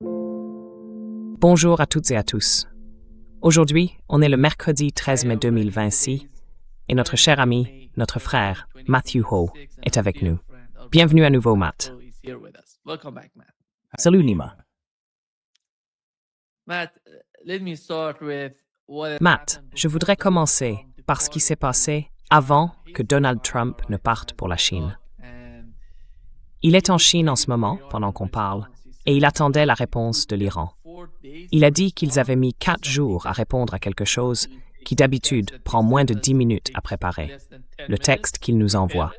Bonjour à toutes et à tous. Aujourd'hui, on est le mercredi 13 mai 2026 et notre cher ami, notre frère, Matthew Ho, est avec nous. Bienvenue à nouveau, Matt. Salut Nima. Matt, je voudrais commencer par ce qui s'est passé avant que Donald Trump ne parte pour la Chine. Il est en Chine en ce moment, pendant qu'on parle, et il attendait la réponse de l'Iran. Il a dit qu'ils avaient mis 4 jours à répondre à quelque chose qui d'habitude prend moins de 10 minutes à préparer, le texte qu'il nous envoie.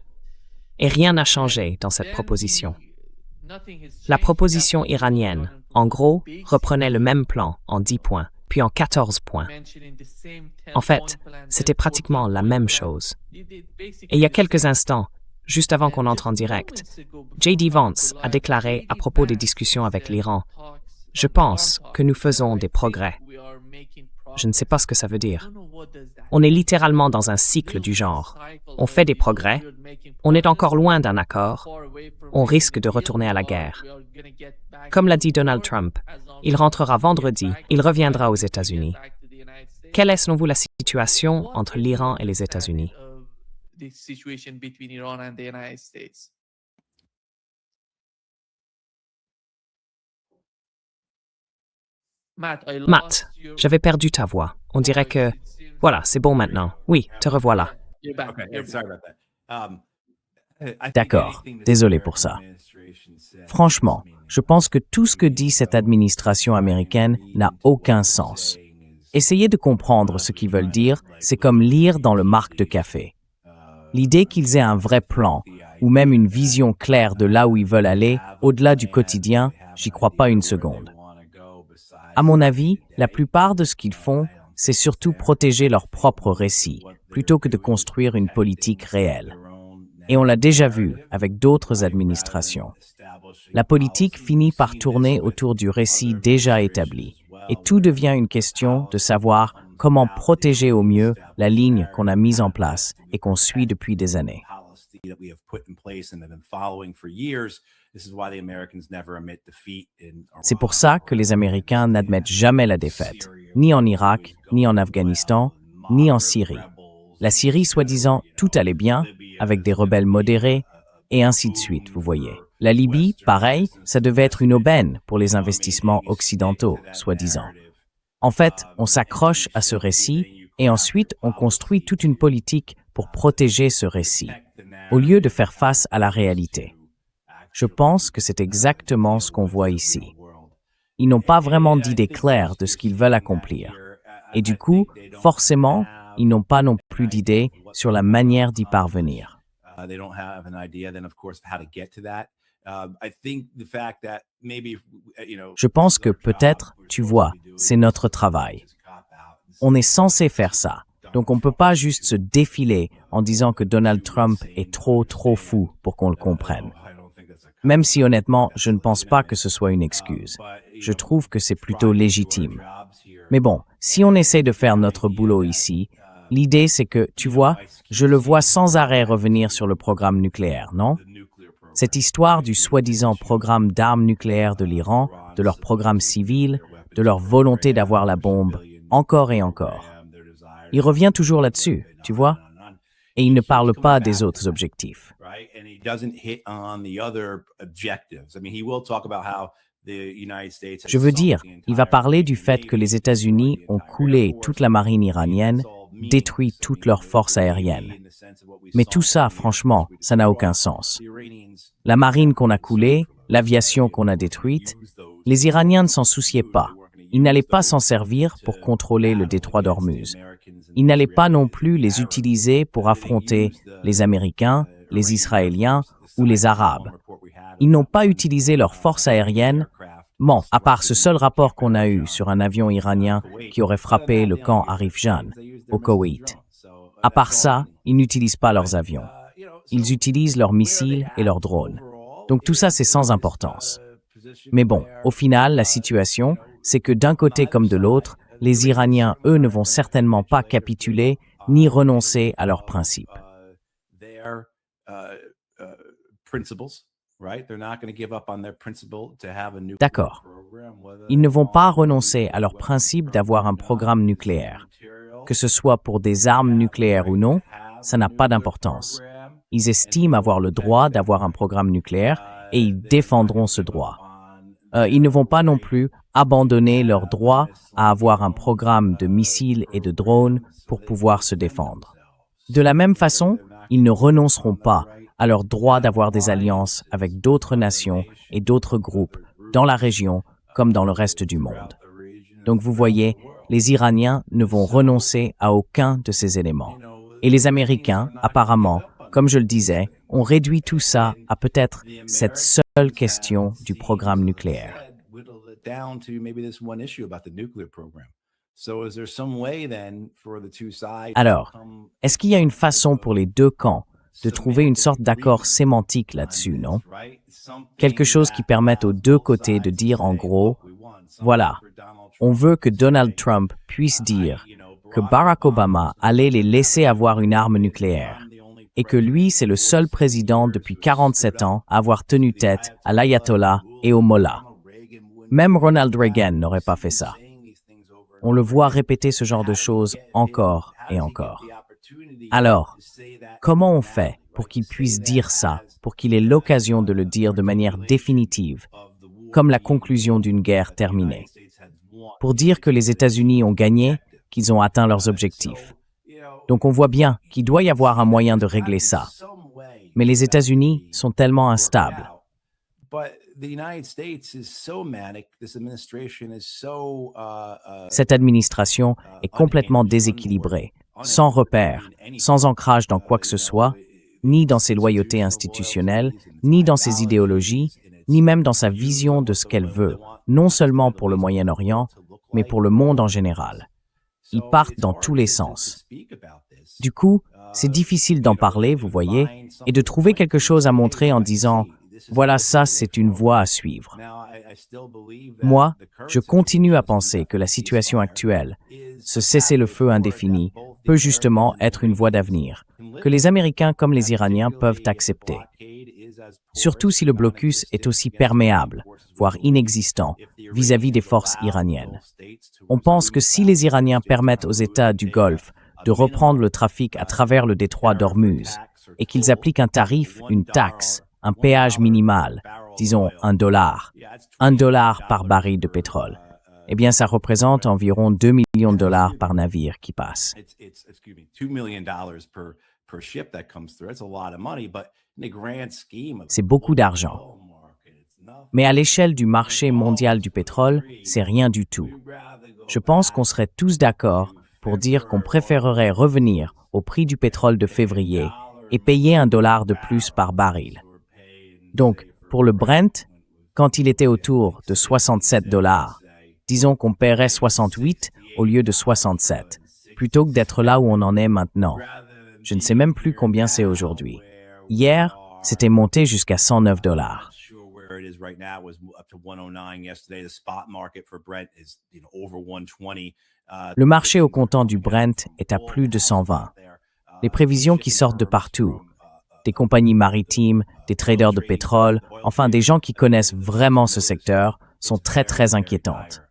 Et rien n'a changé dans cette proposition. La proposition iranienne, en gros, reprenait le même plan en 10 points, puis en 14 points. En fait, c'était pratiquement la même chose. Et il y a quelques instants, juste avant qu'on entre en direct, J.D. Vance a déclaré à propos des discussions avec l'Iran: « Je pense que nous faisons des progrès. » Je ne sais pas ce que ça veut dire. On est littéralement dans un cycle du genre. On fait des progrès, on est encore loin d'un accord, on risque de retourner à la guerre. Comme l'a dit Donald Trump, il rentrera vendredi, il reviendra aux États-Unis. Quelle est selon vous la situation entre l'Iran et les États-Unis? Matt, j'avais perdu ta voix. On dirait que... Voilà, c'est bon maintenant. Oui, te revoilà. D'accord, désolé pour ça. Franchement, je pense que tout ce que dit cette administration américaine n'a aucun sens. Essayer de comprendre ce qu'ils veulent dire, c'est comme lire dans le marc de café. L'idée qu'ils aient un vrai plan, ou même une vision claire de là où ils veulent aller, au-delà du quotidien, j'y crois pas une seconde. À mon avis, la plupart de ce qu'ils font, c'est surtout protéger leur propre récit, plutôt que de construire une politique réelle. Et on l'a déjà vu avec d'autres administrations. La politique finit par tourner autour du récit déjà établi, et tout devient une question de savoir comment protéger au mieux la ligne qu'on a mise en place et qu'on suit depuis des années. C'est pour ça que les Américains n'admettent jamais la défaite, ni en Irak, ni en Afghanistan, ni en Syrie. La Syrie, soi-disant, tout allait bien, avec des rebelles modérés, et ainsi de suite, vous voyez. La Libye, pareil, ça devait être une aubaine pour les investissements occidentaux, soi-disant. En fait, on s'accroche à ce récit, et ensuite on construit toute une politique pour protéger ce récit, au lieu de faire face à la réalité. Je pense que c'est exactement ce qu'on voit ici. Ils n'ont pas vraiment d'idée claire de ce qu'ils veulent accomplir. Et du coup, forcément, ils n'ont pas non plus d'idée sur la manière d'y parvenir. Je pense que peut-être, tu vois, c'est notre travail. On est censé faire ça. Donc on ne peut pas juste se défiler en disant que Donald Trump est trop fou pour qu'on le comprenne. Même si honnêtement, je ne pense pas que ce soit une excuse. Je trouve que c'est plutôt légitime. Mais bon, si on essaie de faire notre boulot ici, l'idée c'est que, tu vois, je le vois sans arrêt revenir sur le programme nucléaire, non? Cette histoire du soi-disant programme d'armes nucléaires de l'Iran, de leur programme civil, de leur volonté d'avoir la bombe, encore et encore. Il revient toujours là-dessus, tu vois? Et il ne parle pas des autres objectifs. Je veux dire, il va parler du fait que les États-Unis ont coulé toute la marine iranienne, détruit toute leur force aérienne. Mais tout ça, franchement, ça n'a aucun sens. La marine qu'on a coulée, l'aviation qu'on a détruite, les Iraniens ne s'en souciaient pas. Ils n'allaient pas s'en servir pour contrôler le détroit d'Ormuz. Ils n'allaient pas non plus les utiliser pour affronter les Américains, les Israéliens ou les Arabes. Ils n'ont pas utilisé leur force aérienne, bon, à part ce seul rapport qu'on a eu sur un avion iranien qui aurait frappé le camp Arif Jan, au Koweït. À part ça, ils n'utilisent pas leurs avions. Ils utilisent leurs missiles et leurs drones. Donc tout ça, c'est sans importance. Mais bon, au final, la situation, c'est que d'un côté comme de l'autre, les Iraniens, eux, ne vont certainement pas capituler ni renoncer à leurs principes. D'accord. Ils ne vont pas renoncer à leur principe d'avoir un programme nucléaire. Que ce soit pour des armes nucléaires ou non, ça n'a pas d'importance. Ils estiment avoir le droit d'avoir un programme nucléaire et ils défendront ce droit. Ils ne vont pas non plus abandonner leur droit à avoir un programme de missiles et de drones pour pouvoir se défendre. De la même façon, ils ne renonceront pas à leur droit d'avoir des alliances avec d'autres nations et d'autres groupes dans la région comme dans le reste du monde. Donc vous voyez, les Iraniens ne vont renoncer à aucun de ces éléments. Et les Américains, apparemment, comme je le disais, ont réduit tout ça à peut-être cette seule question du programme nucléaire. Alors, est-ce qu'il y a une façon pour les deux camps de trouver une sorte d'accord sémantique là-dessus, non? Quelque chose qui permette aux deux côtés de dire en gros, voilà, on veut que Donald Trump puisse dire que Barack Obama allait les laisser avoir une arme nucléaire et que lui, c'est le seul président depuis 47 ans à avoir tenu tête à l'ayatollah et au mollah. Même Ronald Reagan n'aurait pas fait ça. On le voit répéter ce genre de choses encore et encore. Alors, comment on fait pour qu'il puisse dire ça, pour qu'il ait l'occasion de le dire de manière définitive, comme la conclusion d'une guerre terminée, pour dire que les États-Unis ont gagné, qu'ils ont atteint leurs objectifs? Donc on voit bien qu'il doit y avoir un moyen de régler ça. Mais les États-Unis sont tellement instables. Cette administration est complètement déséquilibrée, sans repère, sans ancrage dans quoi que ce soit, ni dans ses loyautés institutionnelles, ni dans ses idéologies, ni même dans sa vision de ce qu'elle veut, non seulement pour le Moyen-Orient, mais pour le monde en général. Ils partent dans tous les sens. Du coup, c'est difficile d'en parler, vous voyez, et de trouver quelque chose à montrer en disant « Voilà, ça, c'est une voie à suivre ». Moi, je continue à penser que la situation actuelle, ce cessez-le-feu indéfini, peut justement être une voie d'avenir, que les Américains comme les Iraniens peuvent accepter. Surtout si le blocus est aussi perméable, voire inexistant, vis-à-vis des forces iraniennes. On pense que si les Iraniens permettent aux États du Golfe de reprendre le trafic à travers le détroit d'Ormuz et qu'ils appliquent un tarif, une taxe, un péage minimal, disons $1 par baril de pétrole, eh bien ça représente environ 2 millions de dollars par navire qui passe. C'est beaucoup d'argent. Mais à l'échelle du marché mondial du pétrole, c'est rien du tout. Je pense qu'on serait tous d'accord pour dire qu'on préférerait revenir au prix du pétrole de février et payer $1 de plus par baril. Donc, pour le Brent, quand il était autour de $67, disons qu'on paierait 68 au lieu de 67, plutôt que d'être là où on en est maintenant. Je ne sais même plus combien c'est aujourd'hui. Hier, c'était monté jusqu'à $109. Le marché au comptant du Brent est à plus de 120. Les prévisions qui sortent de partout, des compagnies maritimes, des traders de pétrole, enfin des gens qui connaissent vraiment ce secteur, sont très inquiétantes.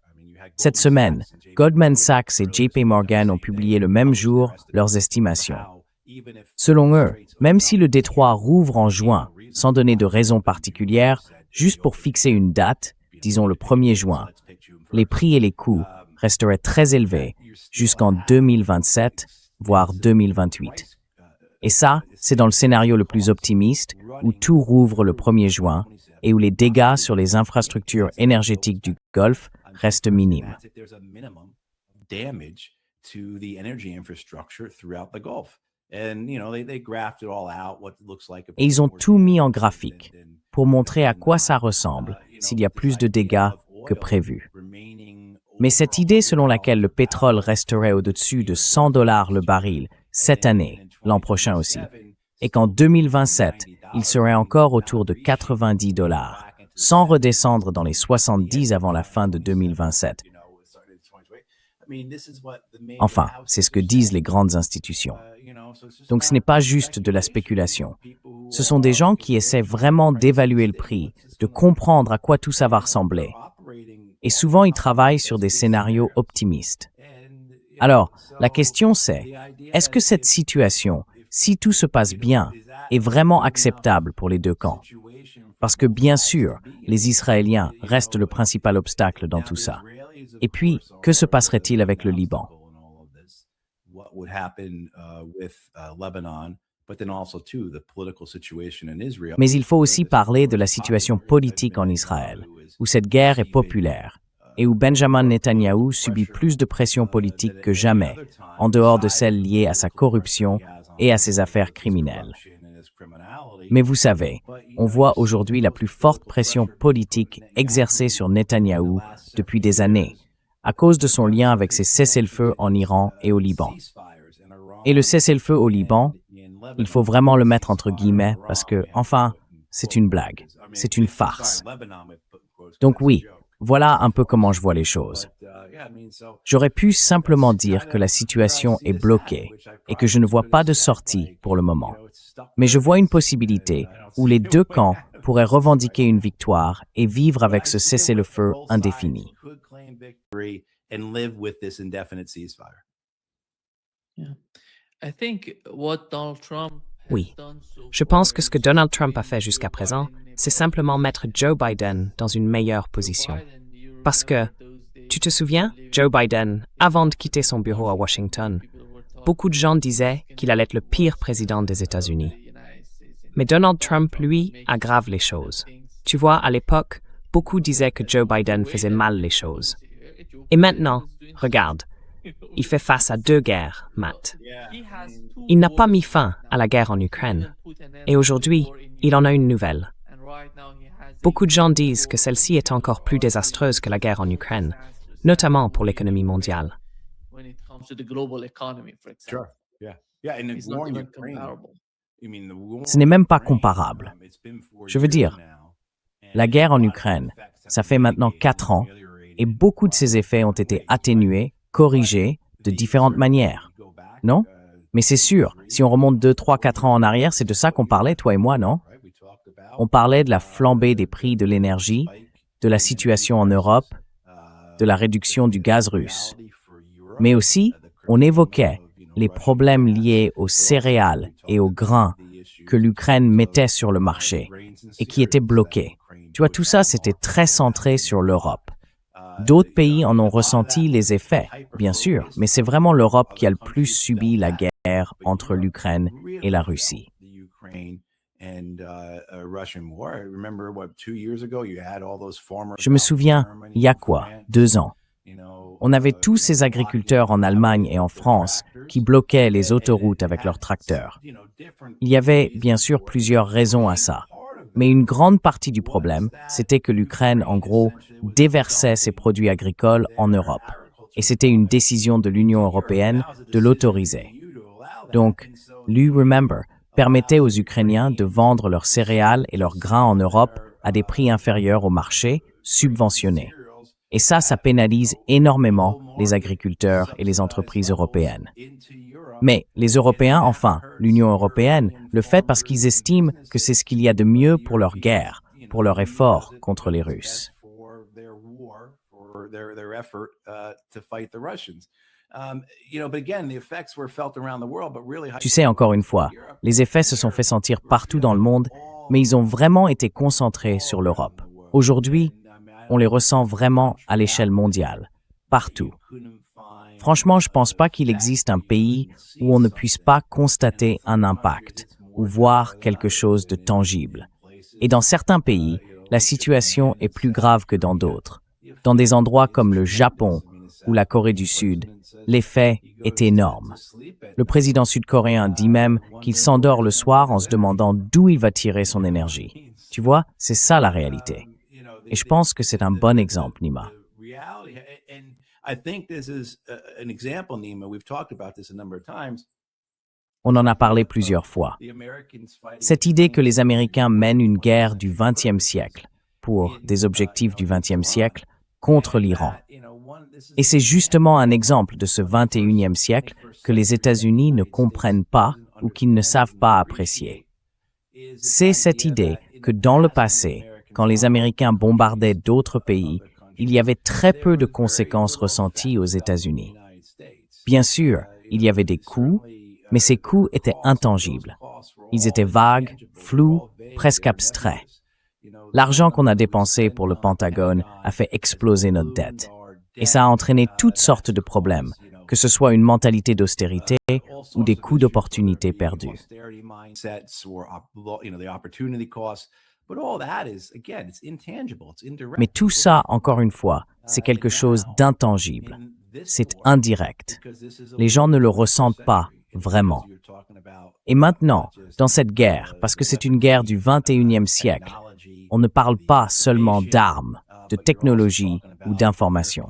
Cette semaine, Goldman Sachs et JP Morgan ont publié le même jour leurs estimations. Selon eux, même si le détroit rouvre en juin, sans donner de raison particulière, juste pour fixer une date, disons le 1er juin, les prix et les coûts resteraient très élevés jusqu'en 2027, voire 2028. Et ça, c'est dans le scénario le plus optimiste, où tout rouvre le 1er juin et où les dégâts sur les infrastructures énergétiques du Golfe restent minimes. Et ils ont tout mis en graphique pour montrer à quoi ça ressemble s'il y a plus de dégâts que prévu. Mais cette idée selon laquelle le pétrole resterait au-dessus de $100 le baril cette année, l'an prochain aussi, et qu'en 2027, il serait encore autour de $90, sans redescendre dans les 70 avant la fin de 2027. Enfin, c'est ce que disent les grandes institutions. Donc ce n'est pas juste de la spéculation. Ce sont des gens qui essaient vraiment d'évaluer le prix, de comprendre à quoi tout ça va ressembler. Et souvent, ils travaillent sur des scénarios optimistes. Alors, la question c'est, est-ce que cette situation, si tout se passe bien, est vraiment acceptable pour les deux camps? Parce que bien sûr, les Israéliens restent le principal obstacle dans tout ça. Et puis, que se passerait-il avec le Liban? Mais il faut aussi parler de la situation politique en Israël, où cette guerre est populaire et où Benjamin Netanyahou subit plus de pression politique que jamais, en dehors de celle liée à sa corruption et à ses affaires criminelles. Mais vous savez, on voit aujourd'hui la plus forte pression politique exercée sur Netanyahou depuis des années, à cause de son lien avec ses cessez-le-feu en Iran et au Liban. Et le cessez-le-feu au Liban, il faut vraiment le mettre entre guillemets parce que, enfin, c'est une blague, c'est une farce. Donc oui, voilà un peu comment je vois les choses. J'aurais pu simplement dire que la situation est bloquée et que je ne vois pas de sortie pour le moment. Mais je vois une possibilité où les deux camps pourraient revendiquer une victoire et vivre avec ce cessez-le-feu indéfini. Oui, je pense que ce que Donald Trump a fait jusqu'à présent, c'est simplement mettre Joe Biden dans une meilleure position. Parce que, tu te souviens, Joe Biden, avant de quitter son bureau à Washington, beaucoup de gens disaient qu'il allait être le pire président des États-Unis. Mais Donald Trump, lui, aggrave les choses. Tu vois, à l'époque, beaucoup disaient que Joe Biden faisait mal les choses. Et maintenant, regarde, il fait face à deux guerres, Matt. Il n'a pas mis fin à la guerre en Ukraine. Et aujourd'hui, il en a une nouvelle. Beaucoup de gens disent que celle-ci est encore plus désastreuse que la guerre en Ukraine, notamment pour l'économie mondiale. Ce n'est même pas comparable. Je veux dire, la guerre en Ukraine, ça fait maintenant 4 ans, et beaucoup de ses effets ont été atténués, corrigés, de différentes manières. Non? Mais c'est sûr, si on remonte 2, 3, 4 ans en arrière, c'est de ça qu'on parlait, toi et moi, non? On parlait de la flambée des prix de l'énergie, de la situation en Europe, de la réduction du gaz russe. Mais aussi, on évoquait les problèmes liés aux céréales et aux grains que l'Ukraine mettait sur le marché et qui étaient bloqués. Tu vois, tout ça, c'était très centré sur l'Europe. D'autres pays en ont ressenti les effets, bien sûr, mais c'est vraiment l'Europe qui a le plus subi la guerre entre l'Ukraine et la Russie. Je me souviens, il y a quoi, 2 ans, on avait tous ces agriculteurs en Allemagne et en France qui bloquaient les autoroutes avec leurs tracteurs. Il y avait bien sûr plusieurs raisons à ça, mais une grande partie du problème, c'était que l'Ukraine, en gros, déversait ses produits agricoles en Europe. Et c'était une décision de l'Union européenne de l'autoriser. Donc, l'U-Remember permettait aux Ukrainiens de vendre leurs céréales et leurs grains en Europe à des prix inférieurs au marché, subventionnés. Et ça pénalise énormément les agriculteurs et les entreprises européennes. Mais les Européens, enfin, l'Union européenne, le fait parce qu'ils estiment que c'est ce qu'il y a de mieux pour leur guerre, pour leur effort contre les Russes. Tu sais, encore une fois, les effets se sont fait sentir partout dans le monde, mais ils ont vraiment été concentrés sur l'Europe. Aujourd'hui, on les ressent vraiment à l'échelle mondiale, partout. Franchement, je ne pense pas qu'il existe un pays où on ne puisse pas constater un impact ou voir quelque chose de tangible. Et dans certains pays, la situation est plus grave que dans d'autres. Dans des endroits comme le Japon ou la Corée du Sud, l'effet est énorme. Le président sud-coréen dit même qu'il s'endort le soir en se demandant d'où il va tirer son énergie. Tu vois, c'est ça la réalité. Et je pense que c'est un bon exemple, Nima. On en a parlé plusieurs fois. Cette idée que les Américains mènent une guerre du XXe siècle pour des objectifs du XXe siècle contre l'Iran. Et c'est justement un exemple de ce XXIe siècle que les États-Unis ne comprennent pas ou qu'ils ne savent pas apprécier. C'est cette idée que dans le passé, quand les Américains bombardaient d'autres pays, il y avait très peu de conséquences ressenties aux États-Unis. Bien sûr, il y avait des coûts, mais ces coûts étaient intangibles. Ils étaient vagues, flous, presque abstraits. L'argent qu'on a dépensé pour le Pentagone a fait exploser notre dette. Et ça a entraîné toutes sortes de problèmes, que ce soit une mentalité d'austérité ou des coûts d'opportunité perdus. Mais tout ça, encore une fois, c'est quelque chose d'intangible. C'est indirect. Les gens ne le ressentent pas vraiment. Et maintenant, dans cette guerre, parce que c'est une guerre du 21e siècle, on ne parle pas seulement d'armes, de technologie ou d'information.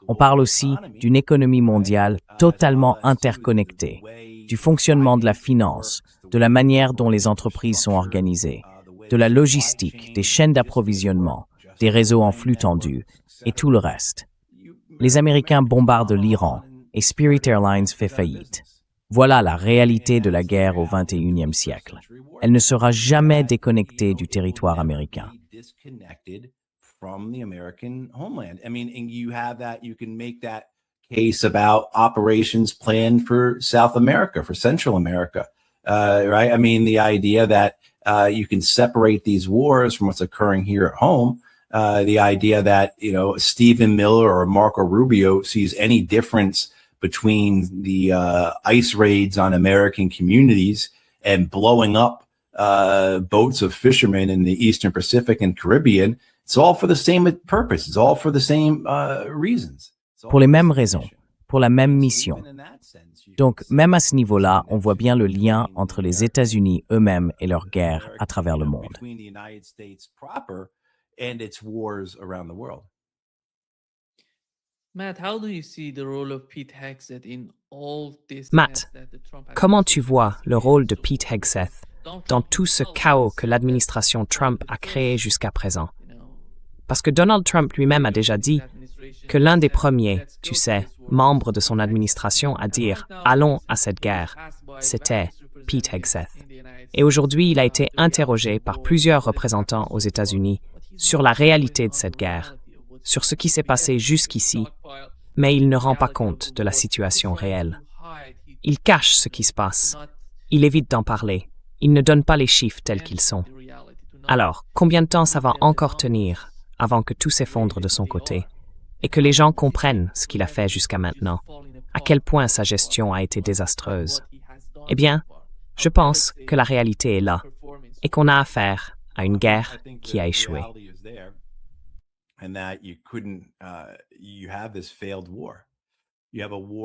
On parle aussi d'une économie mondiale totalement interconnectée, du fonctionnement de la finance, de la manière dont les entreprises sont organisées, de la logistique, des chaînes d'approvisionnement, des réseaux en flux tendu et tout le reste. Les Américains bombardent l'Iran et Spirit Airlines fait faillite. Voilà la réalité de la guerre au 21e siècle. Elle ne sera jamais déconnectée du territoire américain. From the American homeland. I mean, and you have that, you can make that case about operations planned for South America, for Central America, right? I mean, the idea that you can separate these wars from what's occurring here at home, the idea that, you know, Stephen Miller or Marco Rubio sees any difference between the ICE raids on American communities and blowing up boats of fishermen in the Eastern Pacific and Caribbean. It's all for the same purpose. It's all for the same reasons. Pour les mêmes raisons, pour la même mission. Donc, même à ce niveau-là, on voit bien le lien entre les États-Unis eux-mêmes et leur guerre à travers le monde. Matt, comment tu vois le rôle de Pete Hegseth dans tout ce chaos que l'administration Trump a créé jusqu'à présent? Parce que Donald Trump lui-même a déjà dit que l'un des premiers, tu sais, membres de son administration à dire « allons à cette guerre », c'était Pete Hegseth. Et aujourd'hui, il a été interrogé par plusieurs représentants aux États-Unis sur la réalité de cette guerre, sur ce qui s'est passé jusqu'ici, mais il ne rend pas compte de la situation réelle. Il cache ce qui se passe. Il évite d'en parler. Il ne donne pas les chiffres tels qu'ils sont. Alors, combien de temps ça va encore tenir avant que tout s'effondre de son côté et que les gens comprennent ce qu'il a fait jusqu'à maintenant, à quel point sa gestion a été désastreuse? Eh bien, je pense que la réalité est là et qu'on a affaire à une guerre qui a échoué.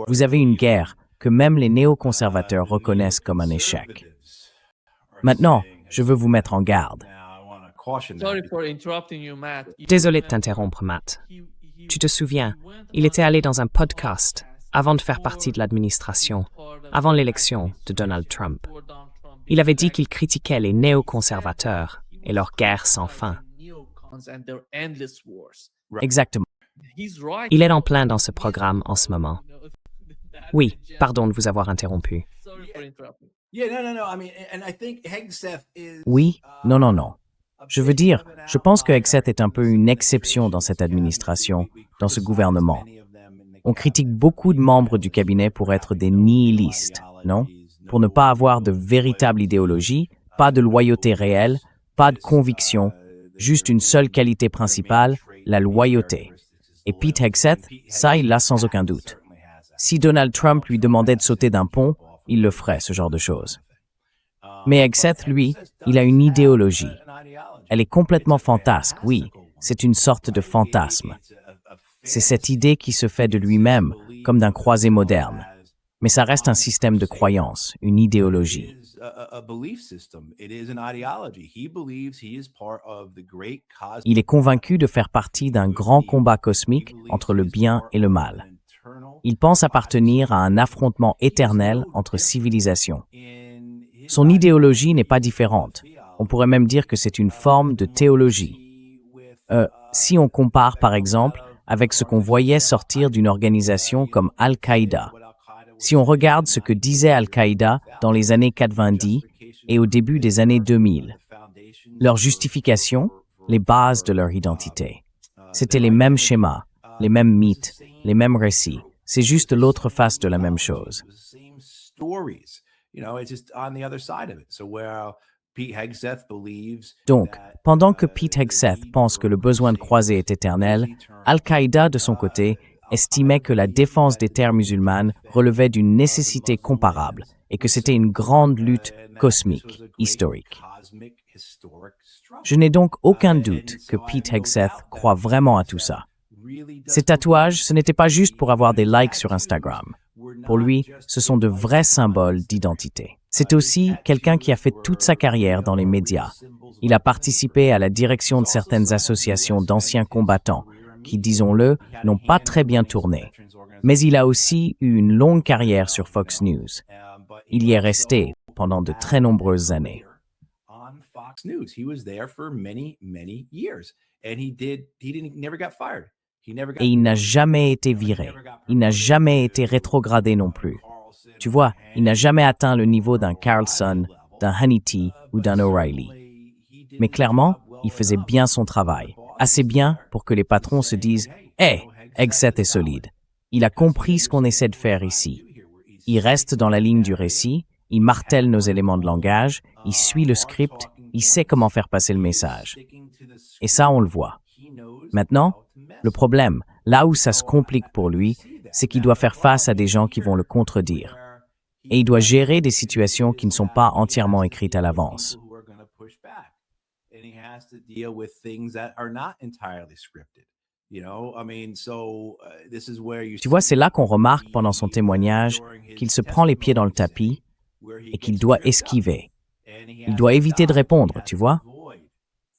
Vous avez une guerre que même les néoconservateurs reconnaissent comme un échec. Maintenant, je veux vous mettre en garde. Désolé de t'interrompre, Matt. Tu te souviens, il était allé dans un podcast avant de faire partie de l'administration, avant l'élection de Donald Trump. Il avait dit qu'il critiquait les néoconservateurs et leur guerre sans fin. Exactement. Il est en plein dans ce programme en ce moment. Oui, pardon de vous avoir interrompu. Oui, non. Je veux dire, je pense que Hegseth est un peu une exception dans cette administration, dans ce gouvernement. On critique beaucoup de membres du cabinet pour être des nihilistes, non? Pour ne pas avoir de véritable idéologie, pas de loyauté réelle, pas de conviction, juste une seule qualité principale, la loyauté. Et Pete Hegseth, ça, il l'a sans aucun doute. Si Donald Trump lui demandait de sauter d'un pont, il le ferait, ce genre de choses. Mais Hegseth, lui, il a une idéologie. Elle est complètement fantasque, oui, c'est une sorte de fantasme. C'est cette idée qui se fait de lui-même, comme d'un croisé moderne. Mais ça reste un système de croyance, une idéologie. Il est convaincu de faire partie d'un grand combat cosmique entre le bien et le mal. Il pense appartenir à un affrontement éternel entre civilisations. Son idéologie n'est pas différente. On pourrait même dire que c'est une forme de théologie. Si on compare, par exemple, avec ce qu'on voyait sortir d'une organisation comme Al-Qaïda. Si on regarde ce que disait Al-Qaïda dans les années 90 et au début des années 2000, leur justification, les bases de leur identité. C'était les mêmes schémas, les mêmes mythes, les mêmes récits. C'est juste l'autre face de la même chose. Donc, pendant que Pete Hegseth pense que le besoin de croiser est éternel, Al-Qaïda, de son côté, estimait que la défense des terres musulmanes relevait d'une nécessité comparable et que c'était une grande lutte cosmique, historique. Je n'ai donc aucun doute que Pete Hegseth croit vraiment à tout ça. Ces tatouages, ce n'était pas juste pour avoir des likes sur Instagram. Pour lui, ce sont de vrais symboles d'identité. C'est aussi quelqu'un qui a fait toute sa carrière dans les médias. Il a participé à la direction de certaines associations d'anciens combattants qui, disons-le, n'ont pas très bien tourné. Mais il a aussi eu une longue carrière sur Fox News. Il y est resté pendant de très nombreuses années. Et il n'a jamais été viré. Il n'a jamais été rétrogradé non plus. Tu vois, il n'a jamais atteint le niveau d'un Carlson, d'un Hannity ou d'un O'Reilly. Mais clairement, il faisait bien son travail. Assez bien pour que les patrons se disent « Hey, Hegseth est solide. Il a compris ce qu'on essaie de faire ici. Il reste dans la ligne du récit, il martèle nos éléments de langage, il suit le script, il sait comment faire passer le message. » Et ça, on le voit. Maintenant, le problème, là où ça se complique pour lui, c'est qu'il doit faire face à des gens qui vont le contredire. Et il doit gérer des situations qui ne sont pas entièrement écrites à l'avance. Tu vois, c'est là qu'on remarque pendant son témoignage qu'il se prend les pieds dans le tapis et qu'il doit esquiver. Il doit éviter de répondre, tu vois.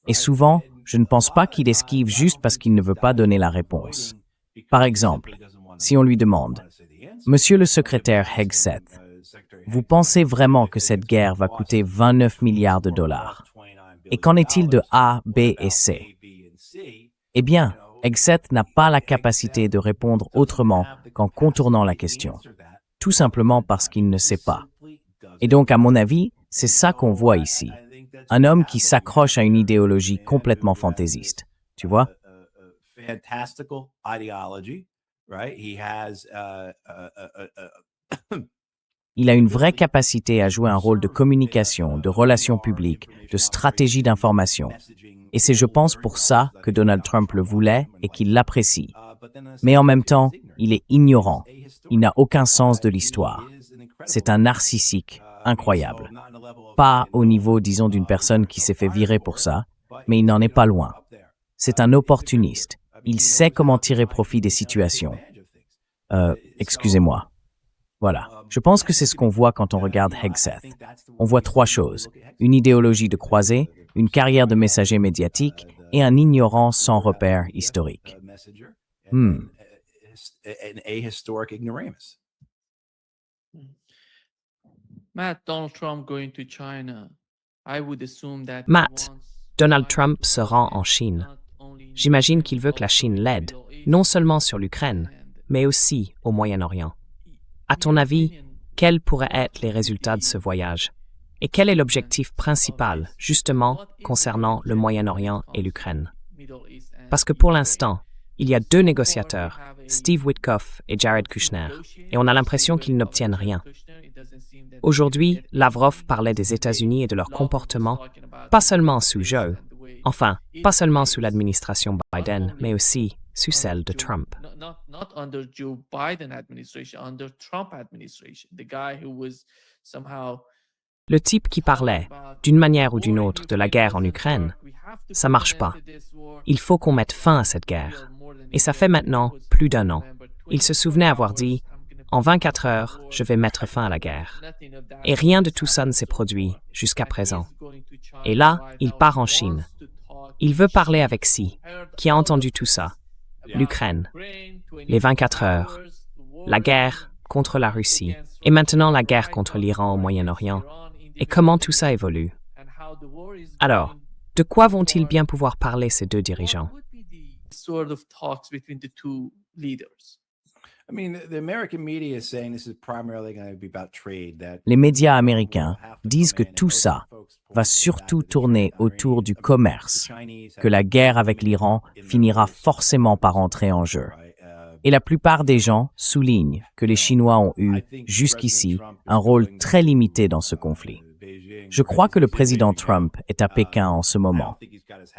Et souvent, je ne pense pas qu'il esquive juste parce qu'il ne veut pas donner la réponse. Par exemple, si on lui demande « Monsieur le secrétaire Hegseth, vous pensez vraiment que cette guerre va coûter 29 milliards de dollars? Et qu'en est-il de A, B et C ?» Eh bien, Hegseth n'a pas la capacité de répondre autrement qu'en contournant la question, tout simplement parce qu'il ne sait pas. Et donc, à mon avis, c'est ça qu'on voit ici. Un homme qui s'accroche à une idéologie complètement fantaisiste, tu vois? Il a une vraie capacité à jouer un rôle de communication, de relations publiques, de stratégie d'information. Et c'est, je pense, pour ça que Donald Trump le voulait et qu'il l'apprécie. Mais en même temps, il est ignorant. Il n'a aucun sens de l'histoire. C'est un narcissique incroyable. Pas au niveau, disons, d'une personne qui s'est fait virer pour ça, mais il n'en est pas loin. C'est un opportuniste. Il sait comment tirer profit des situations. Excusez-moi. Voilà. Je pense que c'est ce qu'on voit quand on regarde Hegseth. On voit trois choses. Une idéologie de croisée, une carrière de messager médiatique et un ignorant sans repère historique. Matt, Donald Trump se rend en Chine. J'imagine qu'il veut que la Chine l'aide, non seulement sur l'Ukraine, mais aussi au Moyen-Orient. À ton avis, quels pourraient être les résultats de ce voyage? Et quel est l'objectif principal, justement, concernant le Moyen-Orient et l'Ukraine? Parce que pour l'instant, il y a deux négociateurs, Steve Witkoff et Jared Kushner, et on a l'impression qu'ils n'obtiennent rien. Aujourd'hui, Lavrov parlait des États-Unis et de leur comportement, pas seulement sous Joe, enfin, pas seulement sous l'administration Biden, mais aussi sous celle de Trump. Not under Joe Biden administration, under Trump administration, the guy who was somehow Le type qui parlait, d'une manière ou d'une autre, de la guerre en Ukraine, ça marche pas. Il faut qu'on mette fin à cette guerre. Et ça fait maintenant plus d'un an. Il se souvenait avoir dit « En 24 heures, je vais mettre fin à la guerre. » Et rien de tout ça ne s'est produit jusqu'à présent. Et là, il part en Chine. Il veut parler avec Xi, qui a entendu tout ça. L'Ukraine, les 24 heures, la guerre contre la Russie, et maintenant la guerre contre l'Iran au Moyen-Orient, et comment tout ça évolue. Alors, de quoi vont-ils bien pouvoir parler ces deux dirigeants? I mean, the American media is saying this is primarily going to be about trade. Les médias américains disent que tout ça va surtout tourner autour du commerce, que la guerre avec l'Iran finira forcément par entrer en jeu. Et la plupart des gens soulignent que les Chinois ont eu, jusqu'ici, un rôle très limité dans ce conflit. Je crois que le président Trump est à Pékin en ce moment.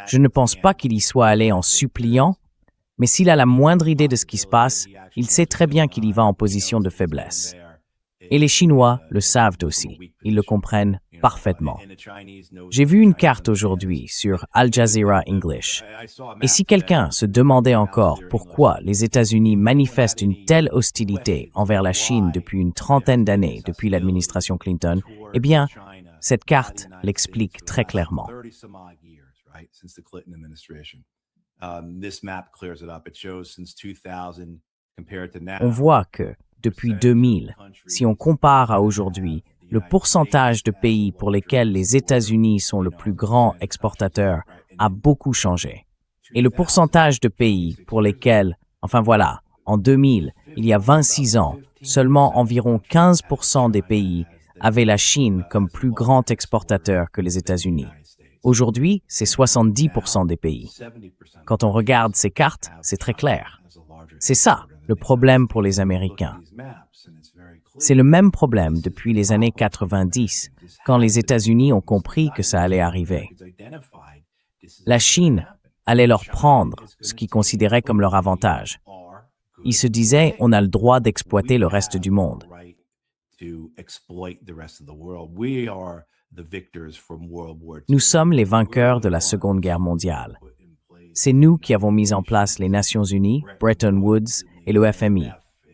Je ne pense pas qu'il y soit allé en suppliant, mais s'il a la moindre idée de ce qui se passe, il sait très bien qu'il y va en position de faiblesse. Et les Chinois le savent aussi, ils le comprennent parfaitement. J'ai vu une carte aujourd'hui sur Al Jazeera English. Et si quelqu'un se demandait encore pourquoi les États-Unis manifestent une telle hostilité envers la Chine depuis une trentaine d'années, depuis l'administration Clinton, eh bien, cette carte l'explique très clairement. On voit que, depuis 2000, si on compare à aujourd'hui, le pourcentage de pays pour lesquels les États-Unis sont le plus grand exportateur a beaucoup changé. Et le pourcentage de pays pour lesquels, enfin voilà, en 2000, il y a 26 ans, seulement environ 15% des pays avaient la Chine comme plus grand exportateur que les États-Unis. Aujourd'hui, c'est 70% des pays. Quand on regarde ces cartes, c'est très clair. C'est ça, le problème pour les Américains. C'est le même problème depuis les années 90, quand les États-Unis ont compris que ça allait arriver. La Chine allait leur prendre ce qu'ils considéraient comme leur avantage. Ils se disaient, on a le droit d'exploiter le reste du monde. Nous sommes les vainqueurs de la Seconde Guerre mondiale. C'est nous qui avons mis en place les Nations Unies, Bretton Woods et le FMI.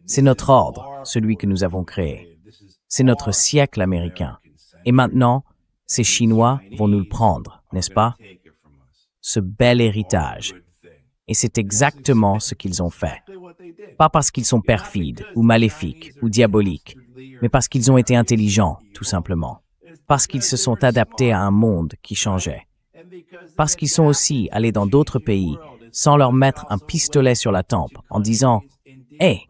C'est notre ordre, celui que nous avons créé. C'est notre siècle américain. Et maintenant, ces Chinois vont nous le prendre, n'est-ce pas? Ce bel héritage. Et c'est exactement ce qu'ils ont fait. Pas parce qu'ils sont perfides, ou maléfiques, ou diaboliques, mais parce qu'ils ont été intelligents, tout simplement. Parce qu'ils se sont adaptés à un monde qui changeait. Parce qu'ils sont aussi allés dans d'autres pays sans leur mettre un pistolet sur la tempe en disant « Hey,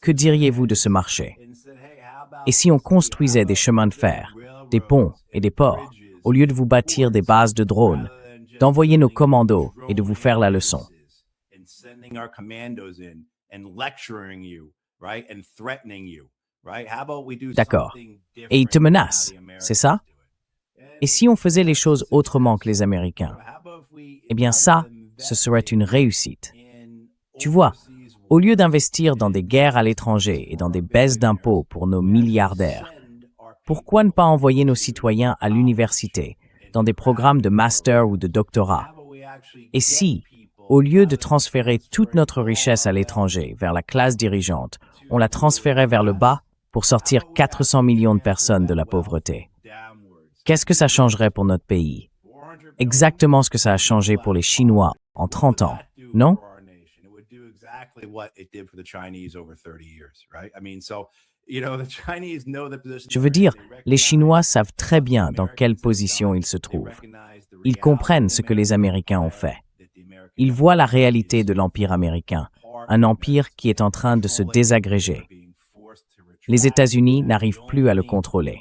que diriez-vous de ce marché? Et si on construisait des chemins de fer, des ponts et des ports, au lieu de vous bâtir des bases de drones, d'envoyer nos commandos et de vous faire la leçon? » D'accord. Et ils te menacent, c'est ça? Et si on faisait les choses autrement que les Américains? Eh bien ça, ce serait une réussite. Tu vois, au lieu d'investir dans des guerres à l'étranger et dans des baisses d'impôts pour nos milliardaires, pourquoi ne pas envoyer nos citoyens à l'université, dans des programmes de master ou de doctorat? Et si, au lieu de transférer toute notre richesse à l'étranger vers la classe dirigeante, on la transférait vers le bas pour sortir 400 millions de personnes de la pauvreté? Qu'est-ce que ça changerait pour notre pays? Exactement ce que ça a changé pour les Chinois en 30 ans, non? Je veux dire, les Chinois savent très bien dans quelle position ils se trouvent. Ils comprennent ce que les Américains ont fait. Ils voient la réalité de l'Empire américain, un empire qui est en train de se désagréger. Les États-Unis n'arrivent plus à le contrôler.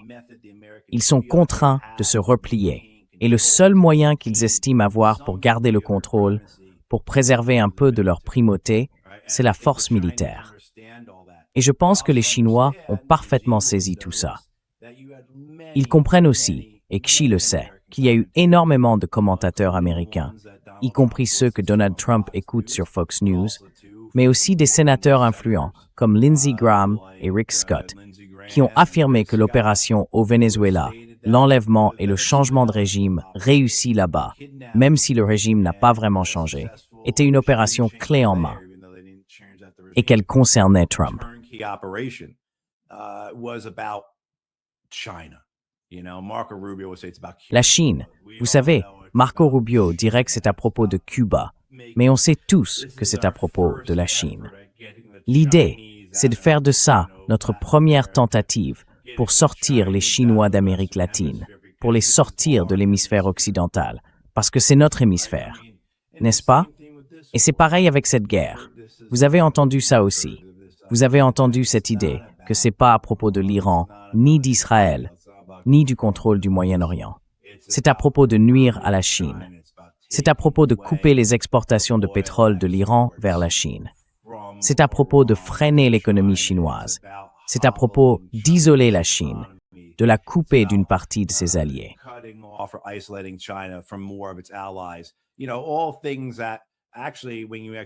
Ils sont contraints de se replier, et le seul moyen qu'ils estiment avoir pour garder le contrôle, pour préserver un peu de leur primauté, c'est la force militaire. Et je pense que les Chinois ont parfaitement saisi tout ça. Ils comprennent aussi, et Xi le sait, qu'il y a eu énormément de commentateurs américains, y compris ceux que Donald Trump écoute sur Fox News, mais aussi des sénateurs influents comme Lindsey Graham et Rick Scott, qui ont affirmé que l'opération au Venezuela, l'enlèvement et le changement de régime réussi là-bas, même si le régime n'a pas vraiment changé, était une opération clé en main et qu'elle concernait Trump. La Chine, vous savez, Marco Rubio dirait que c'est à propos de Cuba, mais on sait tous que c'est à propos de la Chine. L'idée, c'est de faire de ça notre première tentative pour sortir les Chinois d'Amérique latine, pour les sortir de l'hémisphère occidental, parce que c'est notre hémisphère, n'est-ce pas? Et c'est pareil avec cette guerre. Vous avez entendu ça aussi. Vous avez entendu cette idée que c'est pas à propos de l'Iran, ni d'Israël, ni du contrôle du Moyen-Orient. C'est à propos de nuire à la Chine. C'est à propos de couper les exportations de pétrole de l'Iran vers la Chine. C'est à propos de freiner l'économie chinoise. C'est à propos d'isoler la Chine, de la couper d'une partie de ses alliés.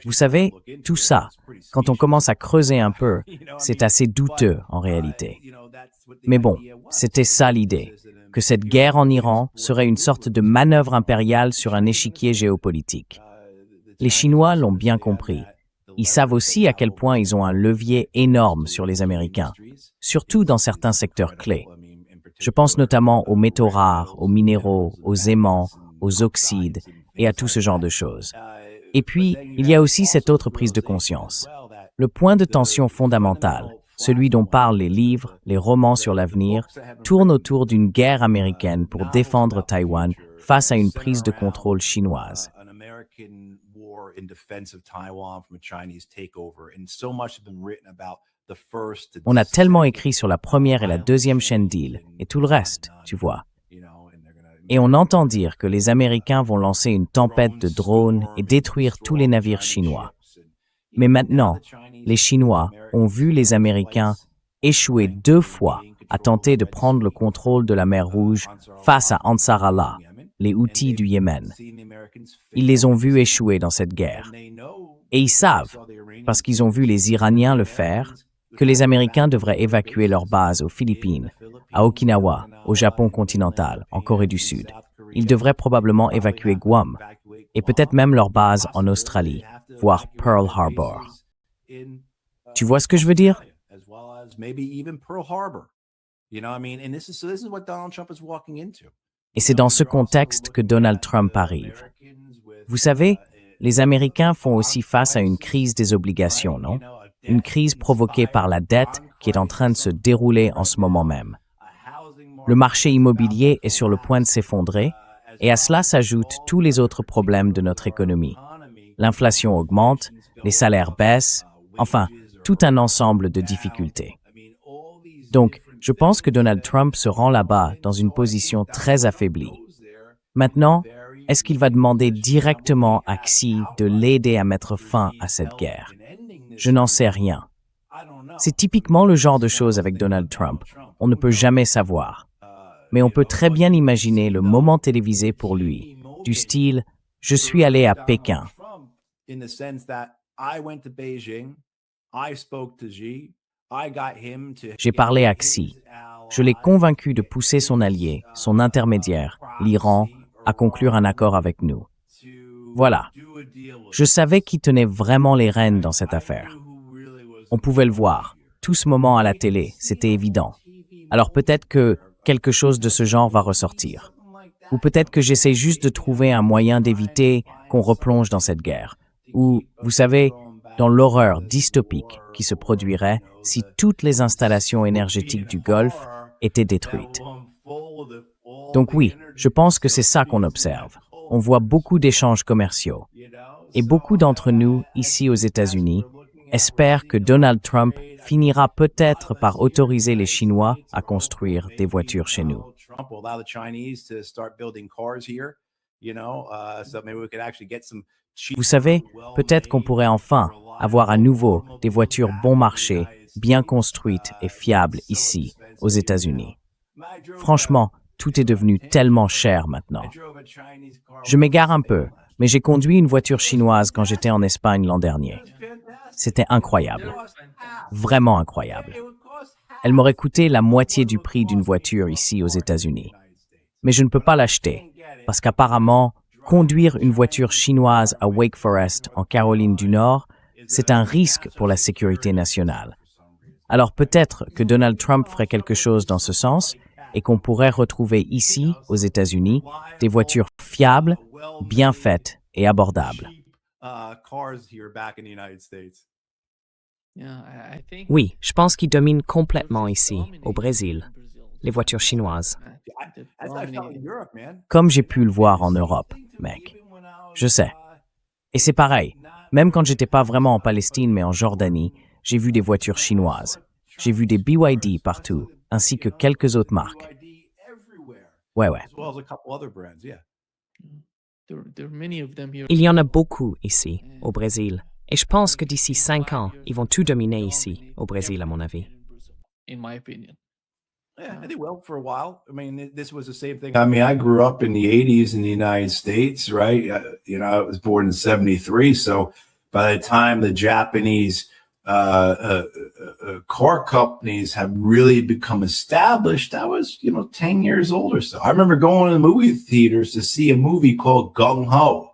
Vous savez, tout ça, quand on commence à creuser un peu, c'est assez douteux en réalité. Mais bon, c'était ça l'idée, que cette guerre en Iran serait une sorte de manœuvre impériale sur un échiquier géopolitique. Les Chinois l'ont bien compris. Ils savent aussi à quel point ils ont un levier énorme sur les Américains, surtout dans certains secteurs clés. Je pense notamment aux métaux rares, aux minéraux, aux aimants, aux oxydes et à tout ce genre de choses. Et puis, il y a aussi cette autre prise de conscience. Le point de tension fondamental, celui dont parlent les livres, les romans sur l'avenir, tourne autour d'une guerre américaine pour défendre Taïwan face à une prise de contrôle chinoise. On a tellement écrit sur la première et la deuxième chaîne d'île, et tout le reste, tu vois. Et on entend dire que les Américains vont lancer une tempête de drones et détruire tous les navires chinois. Mais maintenant, les Chinois ont vu les Américains échouer 2 fois à tenter de prendre le contrôle de la mer Rouge face à Ansar Allah, les Houthis du Yémen. Ils les ont vus échouer dans cette guerre. Et ils savent, parce qu'ils ont vu les Iraniens le faire, que les Américains devraient évacuer leurs bases aux Philippines, à Okinawa, au Japon continental, en Corée du Sud. Ils devraient probablement évacuer Guam, et peut-être même leur base en Australie, voire Pearl Harbor. Tu vois ce que je veux dire? Et c'est dans ce contexte que Donald Trump arrive. Vous savez, les Américains font aussi face à une crise des obligations, non? Une crise provoquée par la dette qui est en train de se dérouler en ce moment même. Le marché immobilier est sur le point de s'effondrer, et à cela s'ajoutent tous les autres problèmes de notre économie. L'inflation augmente, les salaires baissent, enfin, tout un ensemble de difficultés. Donc, je pense que Donald Trump se rend là-bas dans une position très affaiblie. Maintenant, est-ce qu'il va demander directement à Xi de l'aider à mettre fin à cette guerre? Je n'en sais rien. C'est typiquement le genre de choses avec Donald Trump. On ne peut jamais savoir. Mais on peut très bien imaginer le moment télévisé pour lui, du style « Je suis allé à Pékin ». J'ai parlé à Xi. Je l'ai convaincu de pousser son allié, son intermédiaire, l'Iran, à conclure un accord avec nous. Voilà. Je savais qui tenait vraiment les rênes dans cette affaire. On pouvait le voir. Tout ce moment à la télé, c'était évident. Alors peut-être que quelque chose de ce genre va ressortir. Ou peut-être que j'essaie juste de trouver un moyen d'éviter qu'on replonge dans cette guerre. Ou, vous savez, dans l'horreur dystopique qui se produirait si toutes les installations énergétiques du Golfe étaient détruites. Donc oui, je pense que c'est ça qu'on observe. On voit beaucoup d'échanges commerciaux. Et beaucoup d'entre nous, ici aux États-Unis, espèrent que Donald Trump finira peut-être par autoriser les Chinois à construire des voitures chez nous. Vous savez, peut-être qu'on pourrait enfin avoir à nouveau des voitures bon marché, bien construites et fiables ici, aux États-Unis. Franchement, tout est devenu tellement cher maintenant. Je m'égare un peu, mais j'ai conduit une voiture chinoise quand j'étais en Espagne l'an dernier. C'était incroyable. Vraiment incroyable. Elle m'aurait coûté la moitié du prix d'une voiture ici aux États-Unis. Mais je ne peux pas l'acheter, parce qu'apparemment, conduire une voiture chinoise à Wake Forest, en Caroline du Nord, c'est un risque pour la sécurité nationale. Alors peut-être que Donald Trump ferait quelque chose dans ce sens et qu'on pourrait retrouver ici, aux États-Unis, des voitures fiables, bien faites et abordables. Oui, je pense qu'ils dominent complètement ici, au Brésil, les voitures chinoises. Comme j'ai pu le voir en Europe, mec. Je sais. Et c'est pareil. Même quand j'étais pas vraiment en Palestine mais en Jordanie, j'ai vu des voitures chinoises. J'ai vu des BYD partout, ainsi que quelques autres marques. Ouais. As well as a couple other brands, yeah. There are many of them here. Il y en a beaucoup ici, au Brésil. Et je pense que d'ici 5 ans, ils vont tout dominer ici, au Brésil, à mon avis. In my opinion. Yeah, I think well for a while. I mean, this was the same thing. I mean, I grew up in the 80s in the United States, right? I was born in 73. So by the time the Japanese car companies have really become established, I was, 10 years old or so. I remember going to the movie theaters to see a movie called Gung Ho,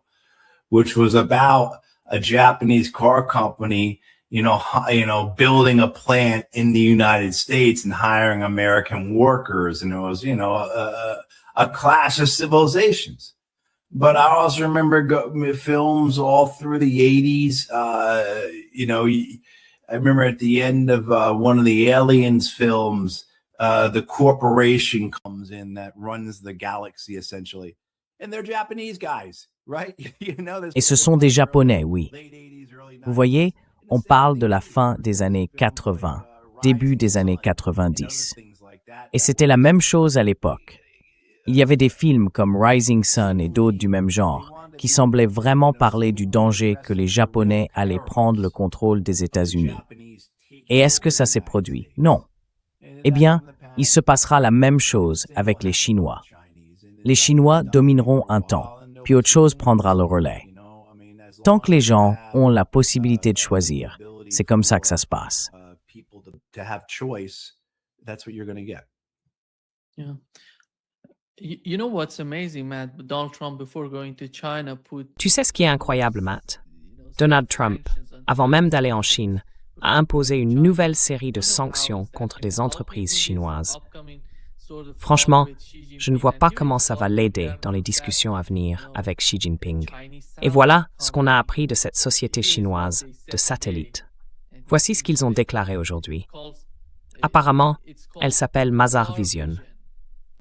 which was about a Japanese car company building a plant in the United States and hiring American workers. And it was, a clash of civilizations. But I also remember films all through the 80s. I remember at the end of one of the Aliens films, the corporation comes in that runs the galaxy, essentially. And they're Japanese guys, right? Et ce sont des Japonais, oui. Vous voyez, on parle de la fin des années 80, début des années 90. Et c'était la même chose à l'époque. Il y avait des films comme Rising Sun et d'autres du même genre qui semblaient vraiment parler du danger que les Japonais allaient prendre le contrôle des États-Unis. Et est-ce que ça s'est produit? Non. Eh bien, il se passera la même chose avec les Chinois. Les Chinois domineront un temps, puis autre chose prendra le relais. Tant que les gens ont la possibilité de choisir, c'est comme ça que ça se passe. Yeah. You know what's amazing, Matt? Donald Trump, before going to China, put Tu sais ce qui est incroyable, Matt? Donald Trump, avant même d'aller en Chine, a imposé une nouvelle série de sanctions contre les entreprises chinoises. Franchement, je ne vois pas comment ça va l'aider dans les discussions à venir avec Xi Jinping. Et voilà ce qu'on a appris de cette société chinoise de satellites. Voici ce qu'ils ont déclaré aujourd'hui. Apparemment, elle s'appelle Mazar Vision.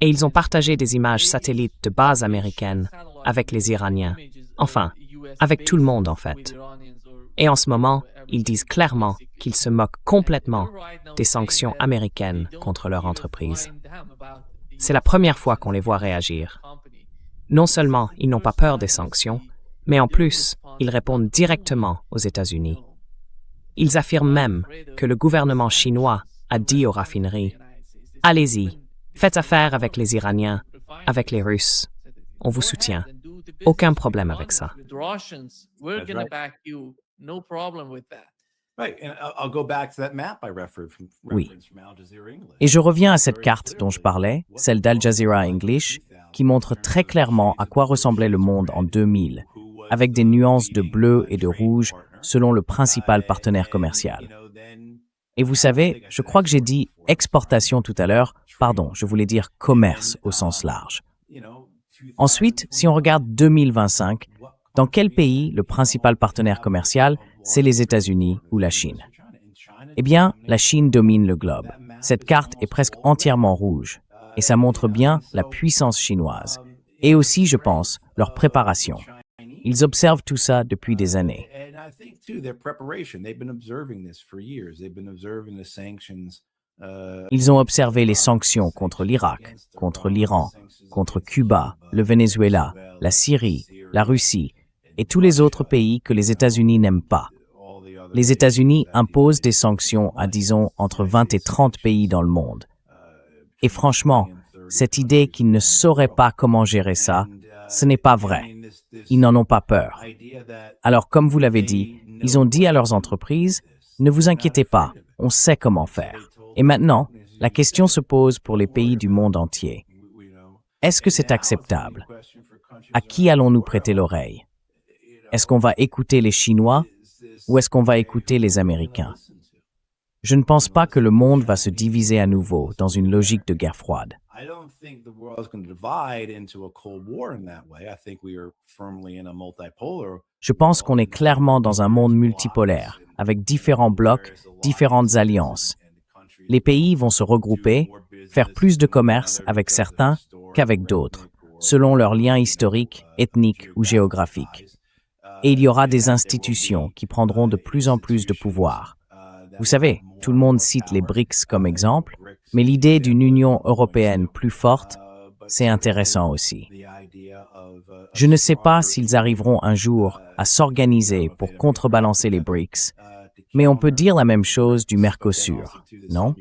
Et ils ont partagé des images satellites de bases américaines avec les Iraniens. Enfin, avec tout le monde en fait. Et en ce moment, ils disent clairement qu'ils se moquent complètement des sanctions américaines contre leur entreprise. C'est la première fois qu'on les voit réagir. Non seulement ils n'ont pas peur des sanctions, mais en plus, ils répondent directement aux États-Unis. Ils affirment même que le gouvernement chinois a dit aux raffineries « Allez-y, faites affaire avec les Iraniens, avec les Russes. On vous soutient. Aucun problème avec ça. » Oui. Et je reviens à cette carte dont je parlais, celle d'Al Jazeera English, qui montre très clairement à quoi ressemblait le monde en 2000, avec des nuances de bleu et de rouge selon le principal partenaire commercial. Et vous savez, je crois que j'ai dit exportation tout à l'heure, pardon, je voulais dire commerce au sens large. Ensuite, si on regarde 2025, dans quel pays le principal partenaire commercial, c'est les États-Unis ou la Chine? Eh bien, la Chine domine le globe. Cette carte est presque entièrement rouge, et ça montre bien la puissance chinoise. Et aussi, je pense, leur préparation. Ils observent tout ça depuis des années. Ils ont observé les sanctions contre l'Irak, contre l'Iran, contre Cuba, le Venezuela, la Syrie, la Russie et tous les autres pays que les États-Unis n'aiment pas. Les États-Unis imposent des sanctions à, disons, entre 20 et 30 pays dans le monde. Et franchement, cette idée qu'ils ne sauraient pas comment gérer ça, ce n'est pas vrai. Ils n'en ont pas peur. Alors, comme vous l'avez dit, ils ont dit à leurs entreprises, « Ne vous inquiétez pas, on sait comment faire. » Et maintenant, la question se pose pour les pays du monde entier. Est-ce que c'est acceptable? À qui allons-nous prêter l'oreille? Est-ce qu'on va écouter les Chinois ou est-ce qu'on va écouter les Américains? Je ne pense pas que le monde va se diviser à nouveau dans une logique de guerre froide. Je pense qu'on est clairement dans un monde multipolaire, avec différents blocs, différentes alliances. Les pays vont se regrouper, faire plus de commerce avec certains qu'avec d'autres, selon leurs liens historiques, ethniques ou géographiques. Et il y aura des institutions qui prendront de plus en plus de pouvoir. Vous savez, tout le monde cite les BRICS comme exemple, mais l'idée d'une Union européenne plus forte, c'est intéressant aussi. Je ne sais pas s'ils arriveront un jour à s'organiser pour contrebalancer les BRICS, mais on peut dire la même chose du Mercosur, non?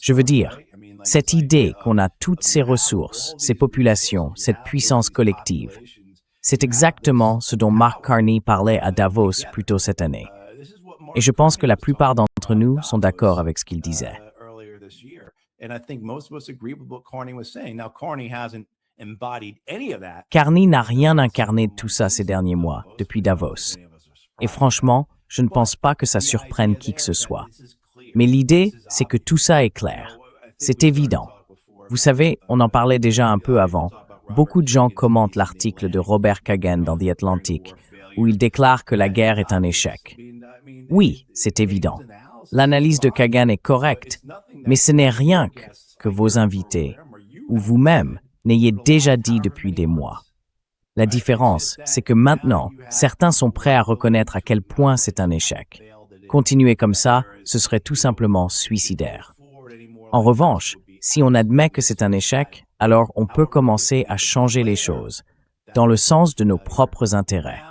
Je veux dire, cette idée qu'on a toutes ces ressources, ces populations, cette puissance collective, c'est exactement ce dont Mark Carney parlait à Davos plus tôt cette année. Et je pense que la plupart d'entre nous sont d'accord avec ce qu'il disait. Carney n'a rien incarné de tout ça ces derniers mois, depuis Davos. Et franchement, je ne pense pas que ça surprenne qui que ce soit. Mais l'idée, c'est que tout ça est clair. C'est évident. Vous savez, on en parlait déjà un peu avant. Beaucoup de gens commentent l'article de Robert Kagan dans The Atlantic, où il déclare que la guerre est un échec. Oui, c'est évident. L'analyse de Kagan est correcte, mais ce n'est rien que vos invités, ou vous-même, n'ayez déjà dit depuis des mois. La différence, c'est que maintenant, certains sont prêts à reconnaître à quel point c'est un échec. Continuer comme ça, ce serait tout simplement suicidaire. En revanche, si on admet que c'est un échec, alors on peut commencer à changer les choses, dans le sens de nos propres intérêts.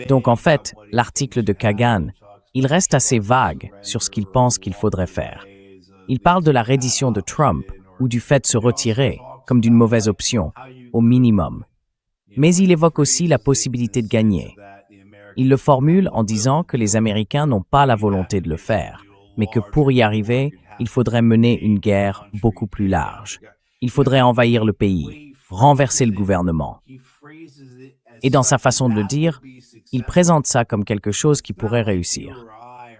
Donc en fait, l'article de Kagan, il reste assez vague sur ce qu'il pense qu'il faudrait faire. Il parle de la reddition de Trump ou du fait de se retirer comme d'une mauvaise option, au minimum. Mais il évoque aussi la possibilité de gagner. Il le formule en disant que les Américains n'ont pas la volonté de le faire, mais que pour y arriver, il faudrait mener une guerre beaucoup plus large. Il faudrait envahir le pays, renverser le gouvernement. Et dans sa façon de le dire, il présente ça comme quelque chose qui pourrait réussir.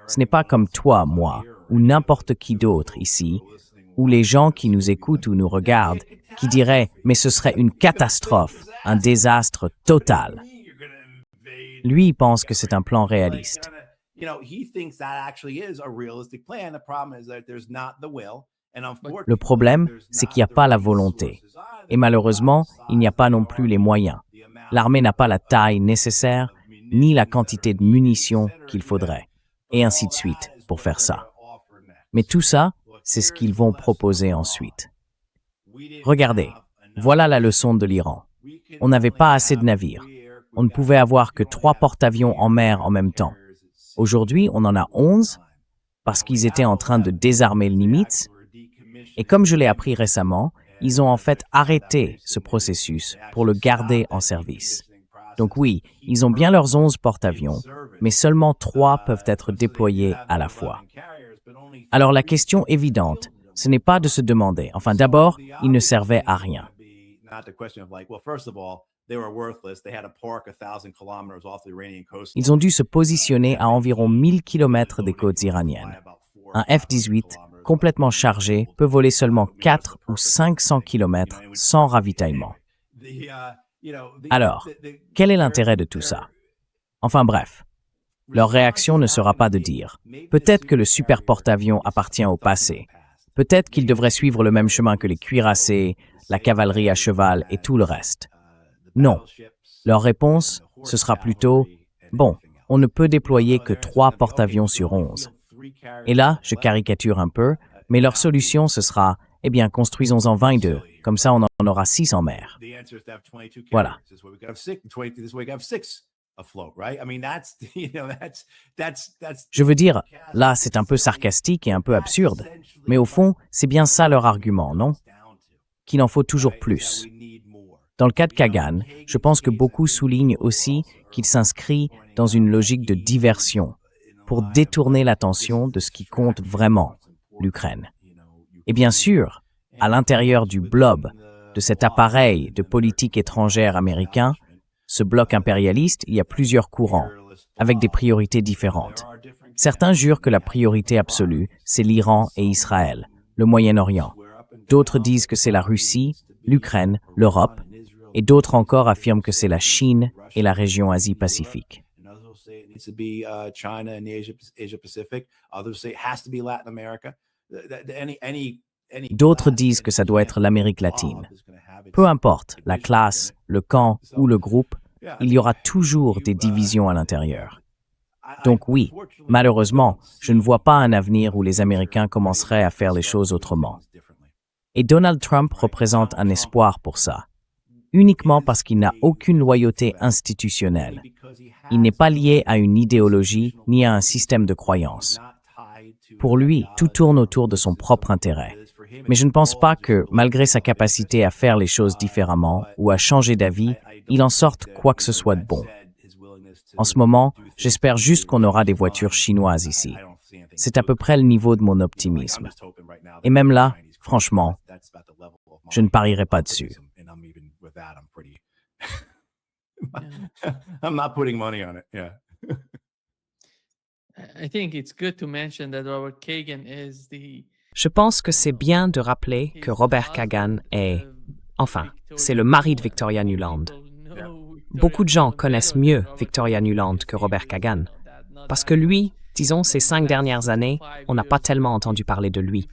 Ce n'est pas comme toi, moi, ou n'importe qui d'autre ici, ou les gens qui nous écoutent ou nous regardent, qui diraient « mais ce serait une catastrophe, un désastre total ». Lui, il pense que c'est un plan réaliste. Le problème, c'est qu'il n'y a pas la volonté. Et malheureusement, il n'y a pas non plus les moyens. L'armée n'a pas la taille nécessaire, ni la quantité de munitions qu'il faudrait, et ainsi de suite, pour faire ça. Mais tout ça, c'est ce qu'ils vont proposer ensuite. Regardez, voilà la leçon de l'Iran. On n'avait pas assez de navires. On ne pouvait avoir que 3 porte-avions en mer en même temps. Aujourd'hui, on en a 11, parce qu'ils étaient en train de désarmer le Nimitz. Et comme je l'ai appris récemment, ils ont en fait arrêté ce processus pour le garder en service. Donc oui, ils ont bien leurs 11 porte-avions, mais seulement 3 peuvent être déployés à la fois. Alors la question évidente, ce n'est pas de se demander, enfin d'abord, ils ne servaient à rien. Ils ont dû se positionner à environ 1000 km des côtes iraniennes. Un F-18 complètement chargé peut voler seulement 4 ou 500 km sans ravitaillement. Alors, quel est l'intérêt de tout ça? Enfin bref, leur réaction ne sera pas de dire « peut-être que le super porte-avions appartient au passé, peut-être qu'il devrait suivre le même chemin que les cuirassés, la cavalerie à cheval et tout le reste ». Non, leur réponse, ce sera plutôt « bon, on ne peut déployer que 3 porte-avions sur 11 ». Et là, je caricature un peu, mais leur solution, ce sera « eh bien, construisons-en 22, comme ça on en aura 6 en mer ». Voilà. Je veux dire, là, c'est un peu sarcastique et un peu absurde, mais au fond, c'est bien ça leur argument, non? Qu'il en faut toujours plus. Dans le cas de Kagan, je pense que beaucoup soulignent aussi qu'il s'inscrit dans une logique de diversion pour détourner l'attention de ce qui compte vraiment, l'Ukraine. Et bien sûr, à l'intérieur du blob, de cet appareil de politique étrangère américain, ce bloc impérialiste, il y a plusieurs courants, avec des priorités différentes. Certains jurent que la priorité absolue, c'est l'Iran et Israël, le Moyen-Orient. D'autres disent que c'est la Russie, l'Ukraine, l'Europe, et d'autres encore affirment que c'est la Chine et la région Asie-Pacifique. D'autres disent que ça doit être l'Amérique latine. Peu importe, la classe, le camp ou le groupe, il y aura toujours des divisions à l'intérieur. Donc oui, malheureusement, je ne vois pas un avenir où les Américains commenceraient à faire les choses autrement. Et Donald Trump représente un espoir pour ça, uniquement parce qu'il n'a aucune loyauté institutionnelle. Il n'est pas lié à une idéologie ni à un système de croyances. Pour lui, tout tourne autour de son propre intérêt. Mais je ne pense pas que, malgré sa capacité à faire les choses différemment ou à changer d'avis, il en sorte quoi que ce soit de bon. En ce moment, j'espère juste qu'on aura des voitures chinoises ici. C'est à peu près le niveau de mon optimisme. Et même là, franchement, je ne parierai pas dessus. I'm not putting money on it. Yeah. I think it's good to mention that Robert Kagan is Je pense que c'est bien de rappeler que Robert Kagan est, enfin, c'est le mari de Victoria Nuland. Beaucoup de gens connaissent mieux Victoria Nuland que Robert Kagan, parce que lui, disons, ces 5 dernières années, on n'a pas tellement entendu parler de lui.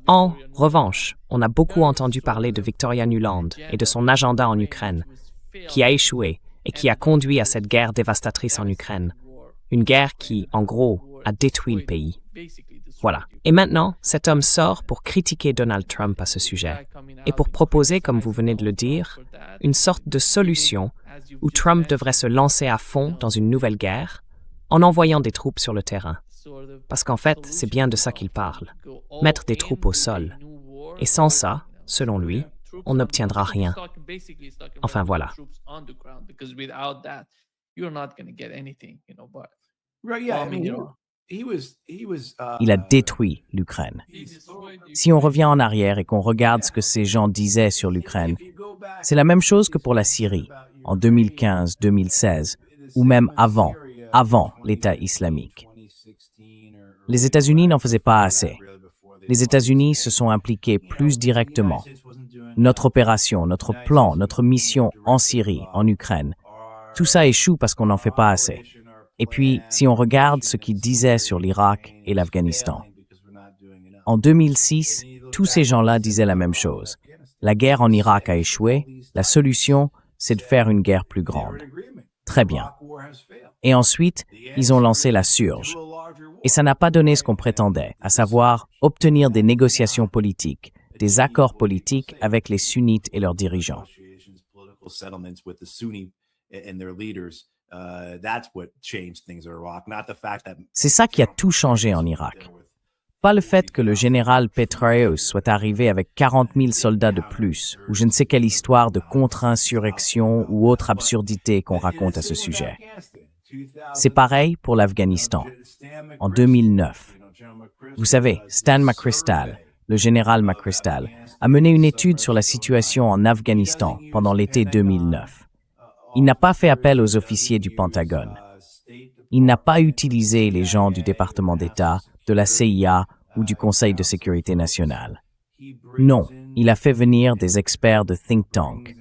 En revanche, on a beaucoup entendu parler de Victoria Nuland et de son agenda en Ukraine, qui a échoué et qui a conduit à cette guerre dévastatrice en Ukraine. Une guerre qui, en gros, a détruit le pays. Voilà. Et maintenant, cet homme sort pour critiquer Donald Trump à ce sujet et pour proposer, comme vous venez de le dire, une sorte de solution où Trump devrait se lancer à fond dans une nouvelle guerre en envoyant des troupes sur le terrain. Parce qu'en fait, c'est bien de ça qu'il parle. Mettre des troupes au sol. Et sans ça, selon lui, on n'obtiendra rien. Enfin, voilà. Il a détruit l'Ukraine. Si on revient en arrière et qu'on regarde ce que ces gens disaient sur l'Ukraine, c'est la même chose que pour la Syrie, en 2015, 2016, ou même avant l'État islamique. Les États-Unis n'en faisaient pas assez. Les États-Unis se sont impliqués plus directement. Notre opération, notre plan, notre mission en Syrie, en Ukraine, tout ça échoue parce qu'on n'en fait pas assez. Et puis, si on regarde ce qu'ils disaient sur l'Irak et l'Afghanistan. En 2006, tous ces gens-là disaient la même chose. La guerre en Irak a échoué, la solution, c'est de faire une guerre plus grande. Très bien. Et ensuite, ils ont lancé la surge. Et ça n'a pas donné ce qu'on prétendait, à savoir obtenir des négociations politiques, des accords politiques avec les sunnites et leurs dirigeants. C'est ça qui a tout changé en Irak. Pas le fait que le général Petraeus soit arrivé avec 40 000 soldats de plus, ou je ne sais quelle histoire de contre-insurrection ou autre absurdité qu'on raconte à ce sujet. C'est pareil pour l'Afghanistan. En 2009, vous savez, Stan McChrystal, le général McChrystal, a mené une étude sur la situation en Afghanistan pendant l'été 2009. Il n'a pas fait appel aux officiers du Pentagone. Il n'a pas utilisé les gens du département d'État, de la CIA ou du Conseil de sécurité nationale. Non, il a fait venir des experts de think tank,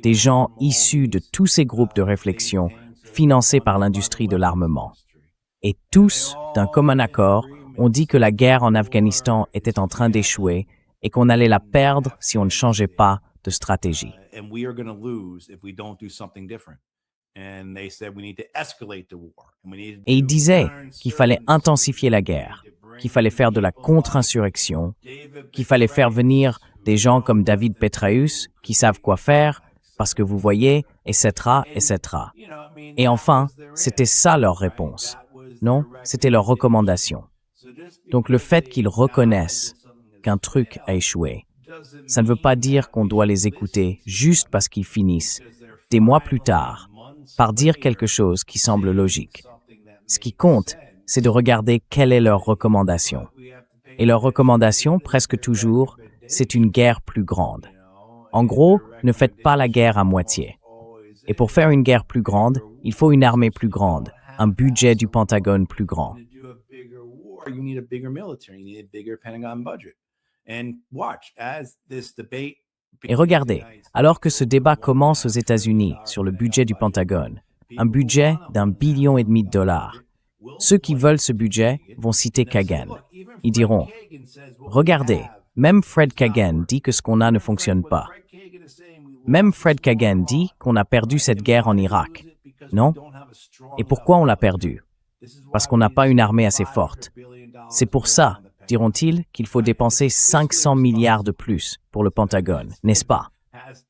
des gens issus de tous ces groupes de réflexion financés par l'industrie de l'armement. Et tous, d'un commun accord, ont dit que la guerre en Afghanistan était en train d'échouer et qu'on allait la perdre si on ne changeait pas de stratégie. Et ils disaient qu'il fallait intensifier la guerre, qu'il fallait faire de la contre-insurrection, qu'il fallait faire venir des gens comme David Petraeus qui savent quoi faire, parce que vous voyez, etc., etc. Et enfin, c'était ça leur réponse. Non, c'était leur recommandation. Donc le fait qu'ils reconnaissent qu'un truc a échoué, ça ne veut pas dire qu'on doit les écouter juste parce qu'ils finissent, des mois plus tard, par dire quelque chose qui semble logique. Ce qui compte, c'est de regarder quelle est leur recommandation. Et leur recommandation, presque toujours, c'est une guerre plus grande. En gros, ne faites pas la guerre à moitié. Et pour faire une guerre plus grande, il faut une armée plus grande, un budget du Pentagone plus grand. Et regardez, alors que ce débat commence aux États-Unis sur le budget du Pentagone, un budget d'1,5 billion de dollars, ceux qui veulent ce budget vont citer Kagan. Ils diront, regardez, même Fred Kagan dit que ce qu'on a ne fonctionne pas. Même Fred Kagan dit qu'on a perdu cette guerre en Irak. Non? Et pourquoi on l'a perdue? Parce qu'on n'a pas une armée assez forte. C'est pour ça, diront-ils, qu'il faut dépenser 500 milliards de plus pour le Pentagone, n'est-ce pas?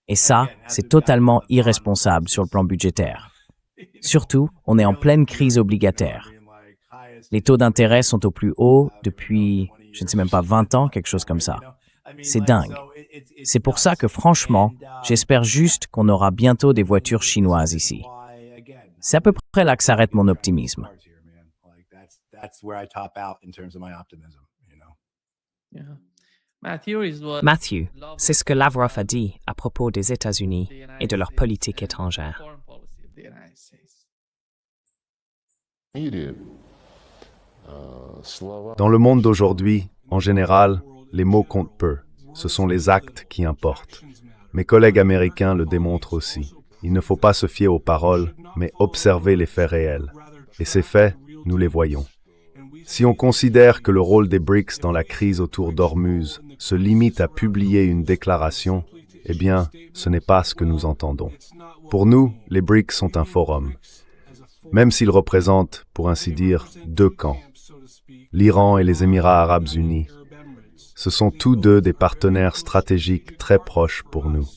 Et ça, c'est totalement irresponsable sur le plan budgétaire. Surtout, on est en pleine crise obligataire. Les taux d'intérêt sont au plus haut depuis, je ne sais même pas, 20 ans, quelque chose comme ça. C'est dingue. C'est pour ça que franchement, j'espère juste qu'on aura bientôt des voitures chinoises ici. C'est à peu près là que s'arrête mon optimisme. Matthew, c'est ce que Lavrov a dit à propos des États-Unis et de leur politique étrangère. Dans le monde d'aujourd'hui, en général, les mots comptent peu. Ce sont les actes qui importent. Mes collègues américains le démontrent aussi. Il ne faut pas se fier aux paroles, mais observer les faits réels. Et ces faits, nous les voyons. Si on considère que le rôle des BRICS dans la crise autour d'Ormuz se limite à publier une déclaration, eh bien, ce n'est pas ce que nous entendons. Pour nous, les BRICS sont un forum. Même s'ils représentent, pour ainsi dire, deux camps. L'Iran et les Émirats arabes unis. Ce sont tous deux des partenaires stratégiques très proches pour nous.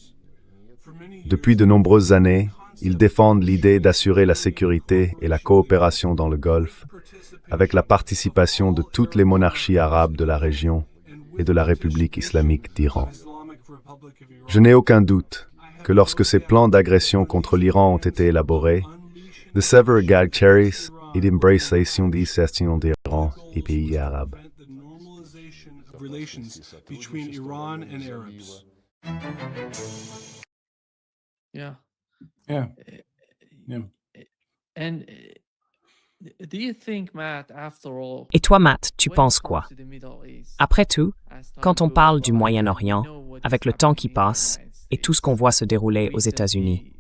Depuis de nombreuses années, ils défendent l'idée d'assurer la sécurité et la coopération dans le Golfe, avec la participation de toutes les monarchies arabes de la région et de la République islamique d'Iran. Je n'ai aucun doute que lorsque ces plans d'agression contre l'Iran ont été élaborés, de sévères guerres et d'embrasation des questions d'Iran et pays arabes. Yeah. Yeah. Yeah. And do you think, Matt, after all, Et toi, Matt, tu when it penses comes quoi? to the Middle East, Après tout, as time quand on goes parle du by, Moyen-Orient, we know what avec is le temps qui happening in the passe United et tout ce States. qu'on voit se dérouler aux États-Unis, Recently,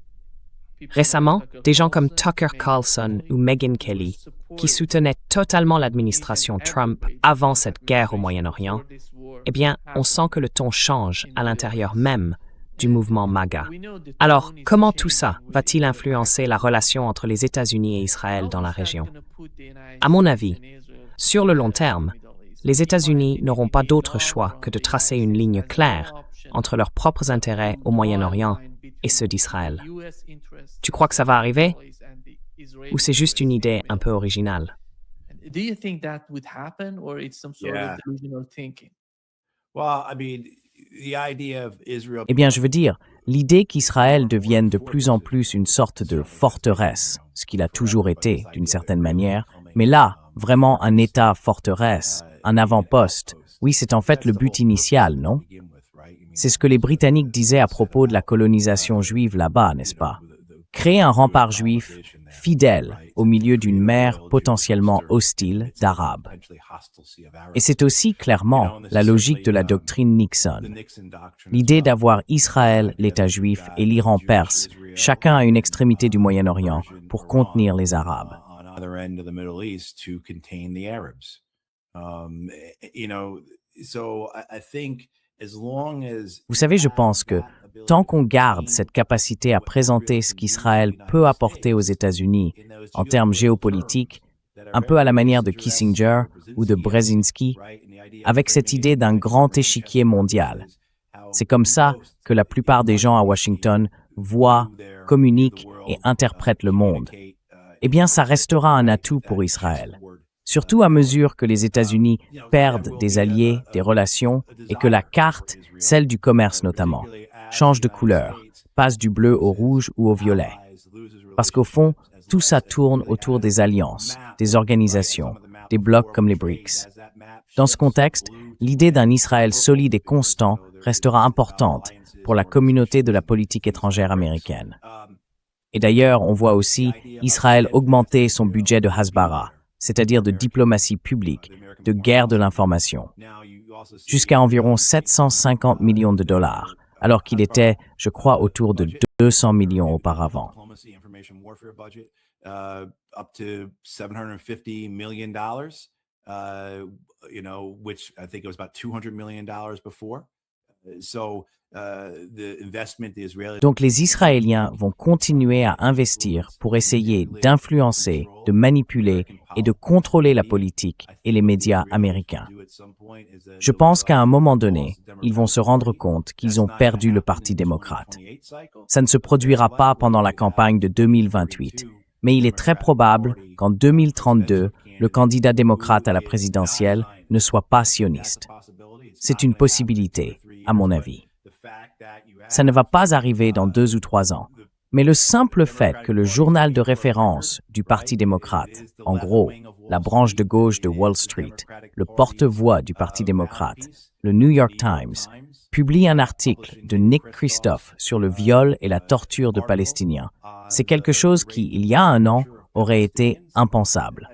people récemment, like Tucker des gens comme Carlson, Tucker Megyn Carlson ou Kelly Megyn were Kelly, supportive qui soutenaient totalement l'administration in an Trump evergrade avant Trump cette guerre au administration Moyen-Orient, before this war eh bien, on happened sent que le ton change in the à Middle l'intérieur East. même du mouvement MAGA. We know the Alors, tone is comment tout changing ça with va-t-il the influencer la background. relation entre les États-Unis et Israël How dans la is that région? gonna put the United À mon States avis, and Israel sur le long together in terme, the Middle East? les We États-Unis find n'auront pas maybe d'autre Iran choix from que de the tracer United une States ligne as a claire option, entre leurs propres intérêts au Moyen-Orient et ceux d'Israël. Tu crois que ça va arriver? Ou c'est juste une idée un peu originale? Do you think that would happen, or it's some sort Yeah. of delusional thinking? Well, I mean, the idea of Israel. Eh bien, je veux dire, l'idée qu'Israël devienne de plus en plus une sorte de forteresse, ce qu'il a toujours été, d'une certaine manière, mais là, vraiment un État forteresse, un avant-poste, oui, c'est en fait le but initial, non? C'est ce que les Britanniques disaient à propos de la colonisation juive là-bas, n'est-ce pas? Créer un rempart juif fidèle au milieu d'une mer potentiellement hostile d'Arabes. Et c'est aussi clairement la logique de la doctrine Nixon. L'idée d'avoir Israël, l'État juif, et l'Iran perse, chacun à une extrémité du Moyen-Orient, pour contenir les Arabes. Vous savez, je pense que tant qu'on garde cette capacité à présenter ce qu'Israël peut apporter aux États-Unis en termes géopolitiques, un peu à la manière de Kissinger ou de Brzezinski, avec cette idée d'un grand échiquier mondial. C'est comme ça que la plupart des gens à Washington voient, communiquent et interprètent le monde. Eh bien, ça restera un atout pour Israël. Surtout à mesure que les États-Unis perdent des alliés, des relations, et que la carte, celle du commerce notamment, change de couleur, passe du bleu au rouge ou au violet. Parce qu'au fond, tout ça tourne autour des alliances, des organisations, des blocs comme les BRICS. Dans ce contexte, l'idée d'un Israël solide et constant restera importante pour la communauté de la politique étrangère américaine. Et d'ailleurs, on voit aussi Israël augmenter son budget de Hasbara, c'est-à-dire de diplomatie publique, de guerre de l'information, jusqu'à environ 750 millions de dollars, alors qu'il était, je crois, autour de 200 millions auparavant. Up to $750 million, which I think it was about $200 million before. So Donc les Israéliens vont continuer à investir pour essayer d'influencer, de manipuler et de contrôler la politique et les médias américains. Je pense qu'à un moment donné, ils vont se rendre compte qu'ils ont perdu le Parti démocrate. Ça ne se produira pas pendant la campagne de 2028, mais il est très probable qu'en 2032, le candidat démocrate à la présidentielle ne soit pas sioniste. C'est une possibilité, à mon avis. Ça ne va pas arriver dans 2 ou 3 ans. Mais le simple fait que le journal de référence du Parti démocrate, en gros, la branche de gauche de Wall Street, le porte-voix du Parti démocrate, le New York Times, publie un article de Nick Kristof sur le viol et la torture de Palestiniens, c'est quelque chose qui, il y a 1 an, aurait été impensable.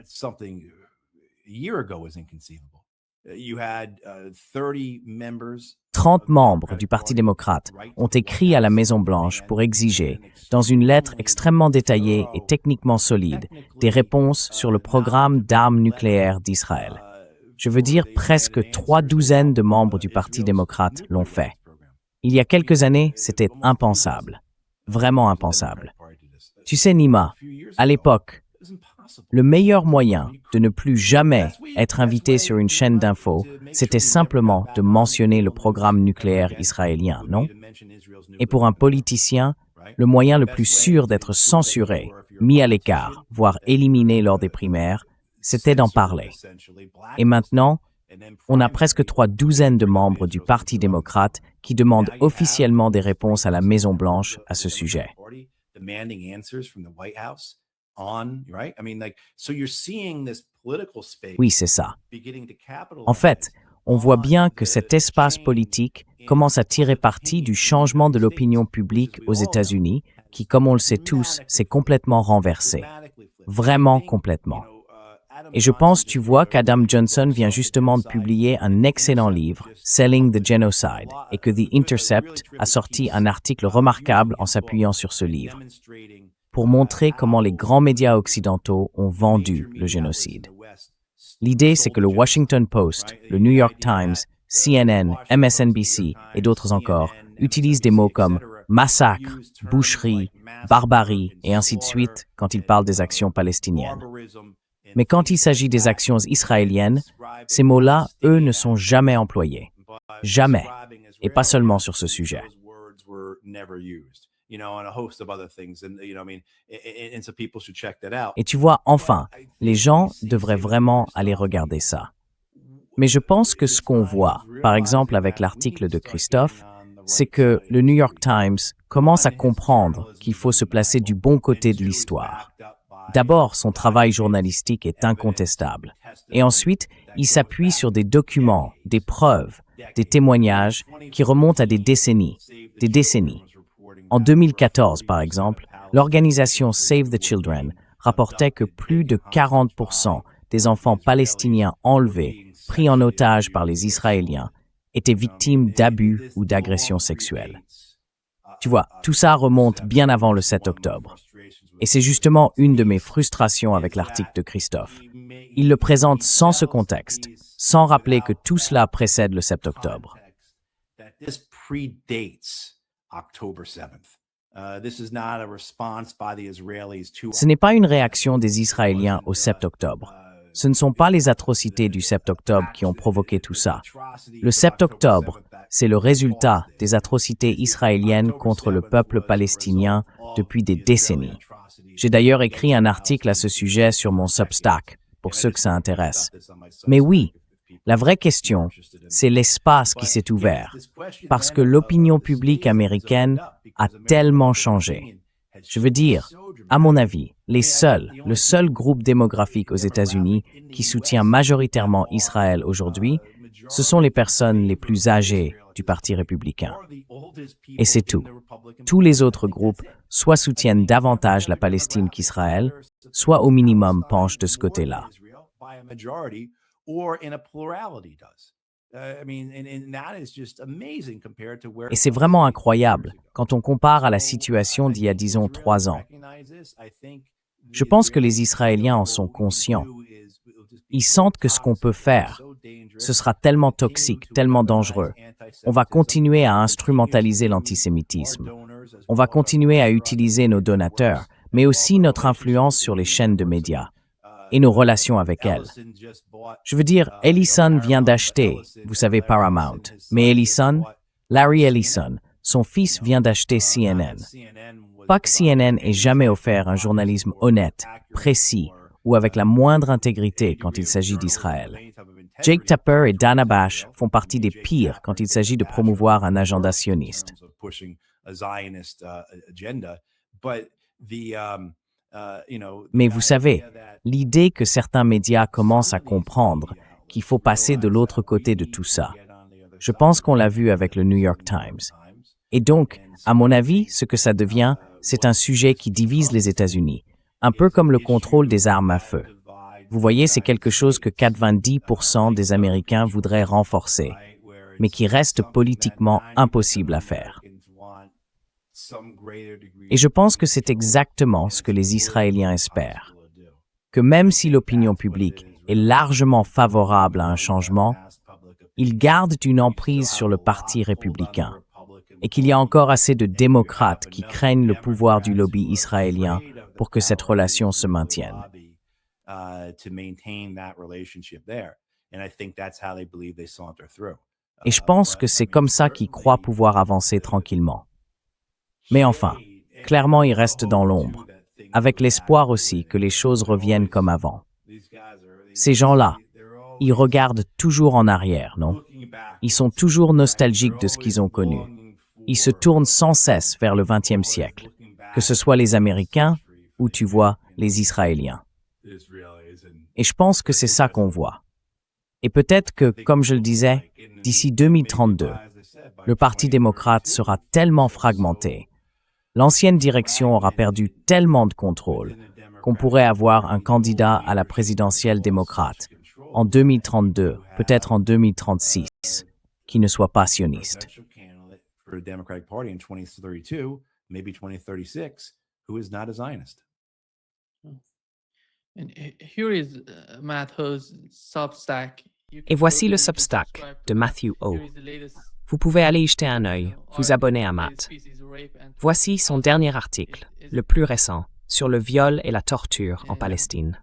30 membres du Parti démocrate ont écrit à la Maison-Blanche pour exiger, dans une lettre extrêmement détaillée et techniquement solide, des réponses sur le programme d'armes nucléaires d'Israël. Je veux dire, presque 3 douzaines de membres du Parti démocrate l'ont fait. Il y a quelques années, c'était impensable. Vraiment impensable. Tu sais, Nima, à l'époque, le meilleur moyen de ne plus jamais être invité sur une chaîne d'infos, c'était simplement de mentionner le programme nucléaire israélien, non? Et pour un politicien, le moyen le plus sûr d'être censuré, mis à l'écart, voire éliminé lors des primaires, c'était d'en parler. Et maintenant, on a presque 3 douzaines de membres du Parti démocrate qui demandent officiellement des réponses à la Maison-Blanche à ce sujet. Oui, c'est ça. En fait, on voit bien que cet espace politique commence à tirer parti du changement de l'opinion publique aux États-Unis, qui, comme on le sait tous, s'est complètement renversé. Vraiment complètement. Et je pense, tu vois, qu'Adam Johnson vient justement de publier un excellent livre, Selling the Genocide, et que The Intercept a sorti un article remarquable en s'appuyant sur ce livre, pour montrer comment les grands médias occidentaux ont vendu le génocide. L'idée, c'est que le Washington Post, le New York Times, CNN, MSNBC et d'autres encore utilisent des mots comme massacre, boucherie, barbarie et ainsi de suite quand ils parlent des actions palestiniennes. Mais quand il s'agit des actions israéliennes, ces mots-là, eux, ne sont jamais employés. Jamais. Et pas seulement sur ce sujet. Et tu vois, enfin, les gens devraient vraiment aller regarder ça. Mais je pense que ce qu'on voit, par exemple avec l'article de Kristof, c'est que le New York Times commence à comprendre qu'il faut se placer du bon côté de l'histoire. D'abord, son travail journalistique est incontestable. Et ensuite, il s'appuie sur des documents, des preuves, des témoignages qui remontent à des décennies. Des décennies. En 2014, par exemple, l'organisation Save the Children rapportait que plus de 40% des enfants palestiniens enlevés, pris en otage par les Israéliens, étaient victimes d'abus ou d'agressions sexuelles. Tu vois, tout ça remonte bien avant le 7 octobre. Et c'est justement une de mes frustrations avec l'article de Kristof. Il le présente sans ce contexte, sans rappeler que tout cela précède le 7 octobre. Ce n'est pas une réaction des Israéliens au 7 octobre. Ce ne sont pas les atrocités du 7 octobre qui ont provoqué tout ça. Le 7 octobre, c'est le résultat des atrocités israéliennes contre le peuple palestinien depuis des décennies. J'ai d'ailleurs écrit un article à ce sujet sur mon Substack, pour ceux que ça intéresse. Mais oui, la vraie question, c'est l'espace qui s'est ouvert, parce que l'opinion publique américaine a tellement changé. Je veux dire, à mon avis, le seul groupe démographique aux États-Unis qui soutient majoritairement Israël aujourd'hui, ce sont les personnes les plus âgées du Parti républicain. Et c'est tout. Tous les autres groupes soit soutiennent davantage la Palestine qu'Israël, soit au minimum penchent de ce côté-là. Et c'est vraiment incroyable quand on compare à la situation d'il y a, disons, 3 ans. Je pense que les Israéliens en sont conscients. Ils sentent que ce qu'on peut faire, Ce sera tellement toxique, tellement dangereux. On va continuer à instrumentaliser l'antisémitisme. On va continuer à utiliser nos donateurs, mais aussi notre influence sur les chaînes de médias et nos relations avec elles. Je veux dire, Ellison vient d'acheter, vous savez, Paramount. Mais Ellison, Larry Ellison, son fils vient d'acheter CNN. Pas que CNN ait jamais offert un journalisme honnête, précis, ou avec la moindre intégrité quand il s'agit d'Israël. Jake Tapper et Dana Bash font partie des pires quand il s'agit de promouvoir un agenda sioniste. Mais vous savez, l'idée que certains médias commencent à comprendre qu'il faut passer de l'autre côté de tout ça, je pense qu'on l'a vu avec le New York Times. Et donc, à mon avis, ce que ça devient, c'est un sujet qui divise les États-Unis, un peu comme le contrôle des armes à feu. Vous voyez, c'est quelque chose que 90% des Américains voudraient renforcer, mais qui reste politiquement impossible à faire. Et je pense que c'est exactement ce que les Israéliens espèrent. Que même si l'opinion publique est largement favorable à un changement, ils gardent une emprise sur le Parti républicain et qu'il y a encore assez de démocrates qui craignent le pouvoir du lobby israélien pour que cette relation se maintienne. Et je pense que c'est comme ça qu'ils croient pouvoir avancer tranquillement. Mais enfin, clairement, ils restent dans l'ombre, avec l'espoir aussi que les choses reviennent comme avant. Ces gens-là, ils regardent toujours en arrière, non? Ils sont toujours nostalgiques de ce qu'ils ont connu. Ils se tournent sans cesse vers le XXe siècle, que ce soit les Américains ou, tu vois, les Israéliens. Et je pense que c'est ça qu'on voit. Et peut-être que, comme je le disais, d'ici 2032, le Parti démocrate sera tellement fragmenté, l'ancienne direction aura perdu tellement de contrôle qu'on pourrait avoir un candidat à la présidentielle démocrate en 2032, peut-être en 2036, qui ne soit pas sioniste. Et voici le Substack de Matthew O. Vous pouvez aller y jeter un œil, vous abonner à Matt. Voici son dernier article, le plus récent, sur le viol et la torture en Palestine.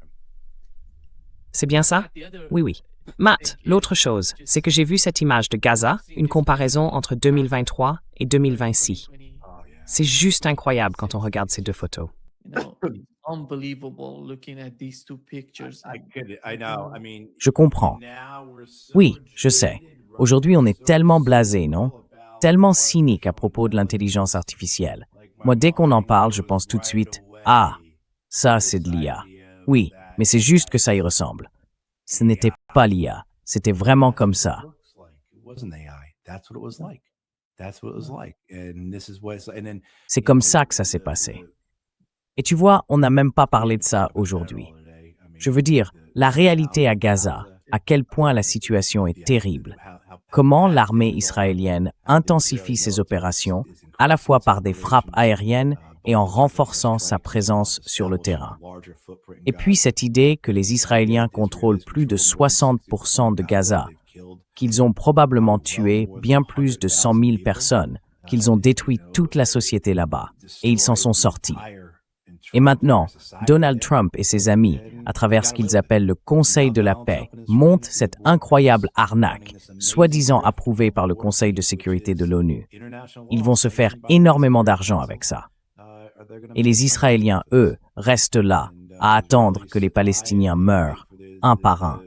C'est bien ça? Oui. Matt, l'autre chose, c'est que j'ai vu cette image de Gaza, une comparaison entre 2023 et 2026. C'est juste incroyable quand on regarde ces deux photos. Je comprends. Oui, je sais. Aujourd'hui, on est tellement blasé, non? Tellement cynique à propos de l'intelligence artificielle. Moi, dès qu'on en parle, je pense tout de suite, « Ah, ça, c'est de l'IA. » Oui, mais c'est juste que ça y ressemble. Ce n'était pas l'IA. C'était vraiment comme ça. C'est comme ça que ça s'est passé. Et tu vois, on n'a même pas parlé de ça aujourd'hui. Je veux dire, la réalité à Gaza, à quel point la situation est terrible. Comment l'armée israélienne intensifie ses opérations, à la fois par des frappes aériennes et en renforçant sa présence sur le terrain. Et puis cette idée que les Israéliens contrôlent plus de 60% de Gaza, qu'ils ont probablement tué bien plus de 100 000 personnes, qu'ils ont détruit toute la société là-bas, et ils s'en sont sortis. Et maintenant, Donald Trump et ses amis, à travers ce qu'ils appellent le Conseil de la paix, montent cette incroyable arnaque, soi-disant approuvée par le Conseil de sécurité de l'ONU. Ils vont se faire énormément d'argent avec ça. Et les Israéliens, eux, restent là, à attendre que les Palestiniens meurent, un par un.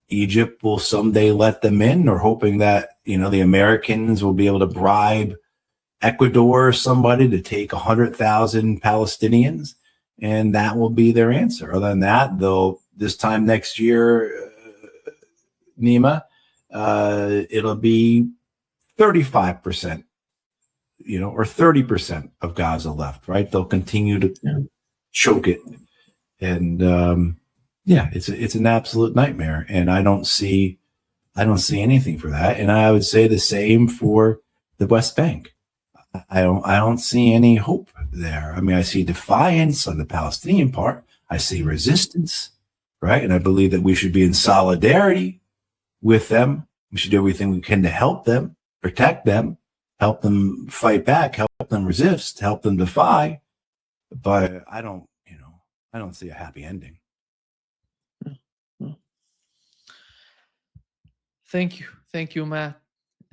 Egypt will someday let them in, or hoping that, the Americans will be able to bribe Ecuador or somebody to take 100,000 Palestinians, and that will be their answer. Other than that, they'll, this time next year, Nima, it'll be 35%, or 30% of Gaza left, right? They'll continue to choke it. And, it's an absolute nightmare, and I don't see anything for that. And I would say the same for the West Bank. I don't see any hope there. I mean, I see defiance on the Palestinian part. I see resistance, right? And I believe that we should be in solidarity with them. We should do everything we can to help them, protect them, help them fight back, help them resist, help them defy. But I don't see a happy ending. Thank you, Matt.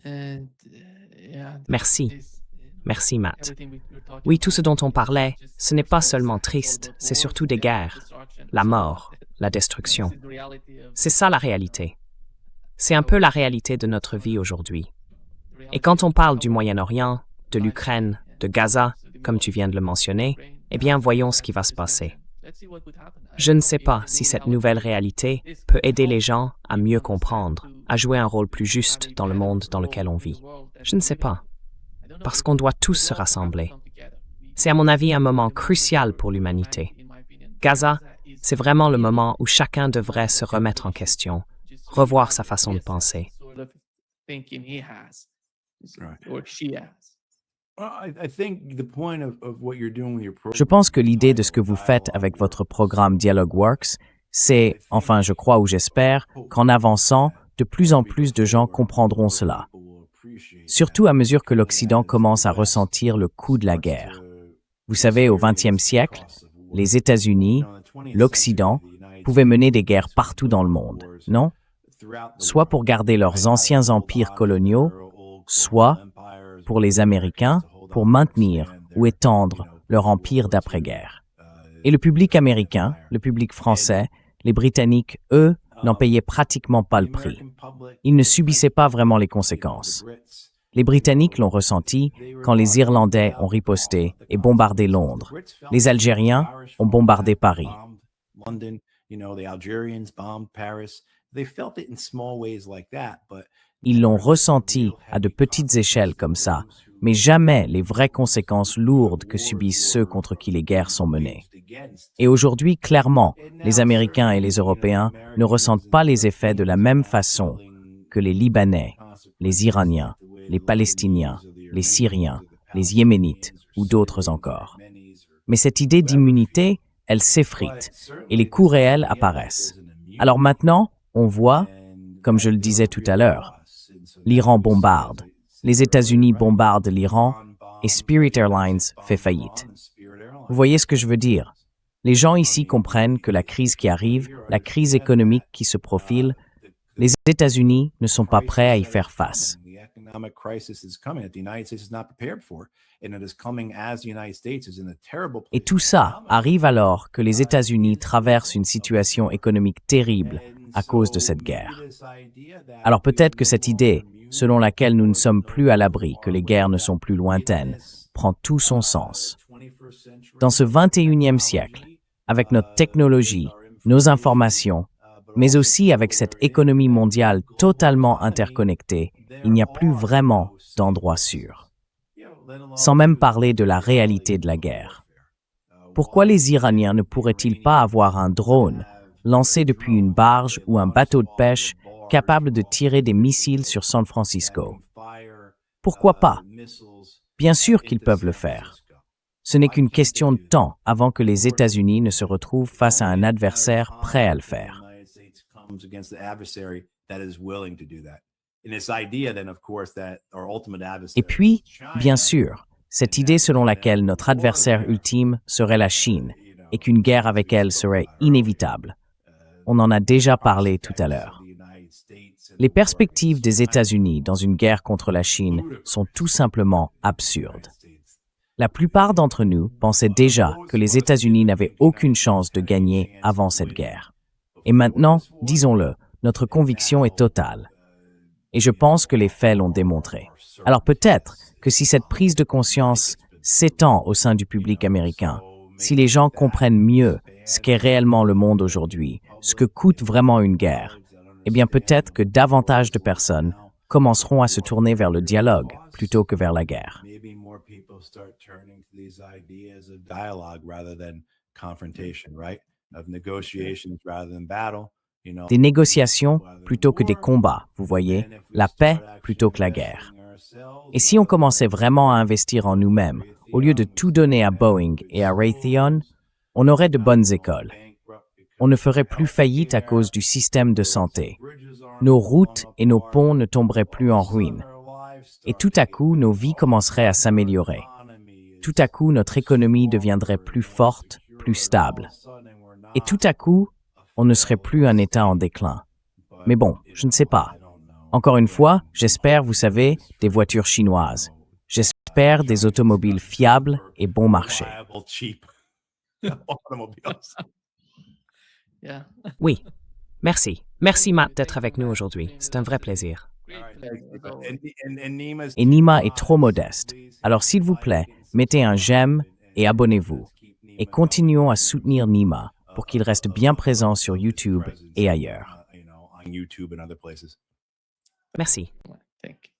And yeah. Merci. Merci, Matt. Oui, tout ce dont on parlait, ce n'est pas seulement triste, c'est surtout des guerres, la mort, la destruction. C'est ça la réalité. C'est un peu la réalité de notre vie aujourd'hui. Et quand on parle du Moyen-Orient, de l'Ukraine, de Gaza, comme tu viens de le mentionner, eh bien, voyons ce qui va se passer. Je ne sais pas si cette nouvelle réalité peut aider les gens à mieux comprendre, à jouer un rôle plus juste dans le monde dans lequel on vit. Je ne sais pas. Parce qu'on doit tous se rassembler. C'est à mon avis un moment crucial pour l'humanité. Gaza, c'est vraiment le moment où chacun devrait se remettre en question, revoir sa façon de penser. Je pense que l'idée de ce que vous faites avec votre programme Dialogue Works, c'est, enfin je crois ou j'espère, qu'en avançant, de plus en plus de gens comprendront cela. Surtout à mesure que l'Occident commence à ressentir le coût de la guerre. Vous savez, au XXe siècle, les États-Unis, l'Occident, pouvaient mener des guerres partout dans le monde, non? Soit pour garder leurs anciens empires coloniaux, soit pour les Américains, pour maintenir ou étendre leur empire d'après-guerre. Et le public américain, le public français, les Britanniques, eux, n'en payaient pratiquement pas le prix. Ils ne subissaient pas vraiment les conséquences. Les Britanniques l'ont ressenti quand les Irlandais ont riposté et bombardé Londres. Les Algériens ont bombardé Paris. Ils l'ont ressenti à de petites échelles comme ça, mais jamais les vraies conséquences lourdes que subissent ceux contre qui les guerres sont menées. Et aujourd'hui, clairement, les Américains et les Européens ne ressentent pas les effets de la même façon que les Libanais, les Iraniens, les Palestiniens, les Syriens, les Yéménites ou d'autres encore. Mais cette idée d'immunité, elle s'effrite et les coûts réels apparaissent. Alors maintenant, on voit, comme je le disais tout à l'heure, l'Iran bombarde, les États-Unis bombardent l'Iran et Spirit Airlines fait faillite. Vous voyez ce que je veux dire? Les gens ici comprennent que la crise qui arrive, la crise économique qui se profile, les États-Unis ne sont pas prêts à y faire face. Et tout ça arrive alors que les États-Unis traversent une situation économique terrible à cause de cette guerre. Alors peut-être que cette idée, selon laquelle nous ne sommes plus à l'abri, que les guerres ne sont plus lointaines, prend tout son sens. Dans ce 21e siècle, avec notre technologie, nos informations, mais aussi avec cette économie mondiale totalement interconnectée, il n'y a plus vraiment d'endroit sûr. Sans même parler de la réalité de la guerre. Pourquoi les Iraniens ne pourraient-ils pas avoir un drone lancé depuis une barge ou un bateau de pêche capable de tirer des missiles sur San Francisco? Pourquoi pas? Bien sûr qu'ils peuvent le faire. Ce n'est qu'une question de temps avant que les États-Unis ne se retrouvent face à un adversaire prêt à le faire. Et puis, bien sûr, cette idée selon laquelle notre adversaire ultime serait la Chine et qu'une guerre avec elle serait inévitable. On en a déjà parlé tout à l'heure. Les perspectives des États-Unis dans une guerre contre la Chine sont tout simplement absurdes. La plupart d'entre nous pensaient déjà que les États-Unis n'avaient aucune chance de gagner avant cette guerre. Et maintenant, disons-le, notre conviction est totale. Et je pense que les faits l'ont démontré. Alors peut-être que si cette prise de conscience s'étend au sein du public américain, si les gens comprennent mieux ce qu'est réellement le monde aujourd'hui, ce que coûte vraiment une guerre, eh bien peut-être que davantage de personnes commenceront à se tourner vers le dialogue plutôt que vers la guerre. Des négociations plutôt que des combats, vous voyez, la paix plutôt que la guerre. Et si on commençait vraiment à investir en nous-mêmes, au lieu de tout donner à Boeing et à Raytheon, on aurait de bonnes écoles. On ne ferait plus faillite à cause du système de santé. Nos routes et nos ponts ne tomberaient plus en ruine. Et tout à coup, nos vies commenceraient à s'améliorer. Tout à coup, notre économie deviendrait plus forte, plus stable. Et tout à coup, on ne serait plus un État en déclin. Mais bon, je ne sais pas. Encore une fois, j'espère, vous savez, des voitures chinoises. J'espère des automobiles fiables et bon marché. Yeah. Oui. Merci. Merci, Matt, d'être avec nous aujourd'hui. C'est un vrai plaisir. Et Nima est trop modeste. Alors s'il vous plaît, mettez un j'aime et abonnez-vous. Et continuons à soutenir Nima pour qu'il reste bien présent sur YouTube et ailleurs. Merci. Thank you.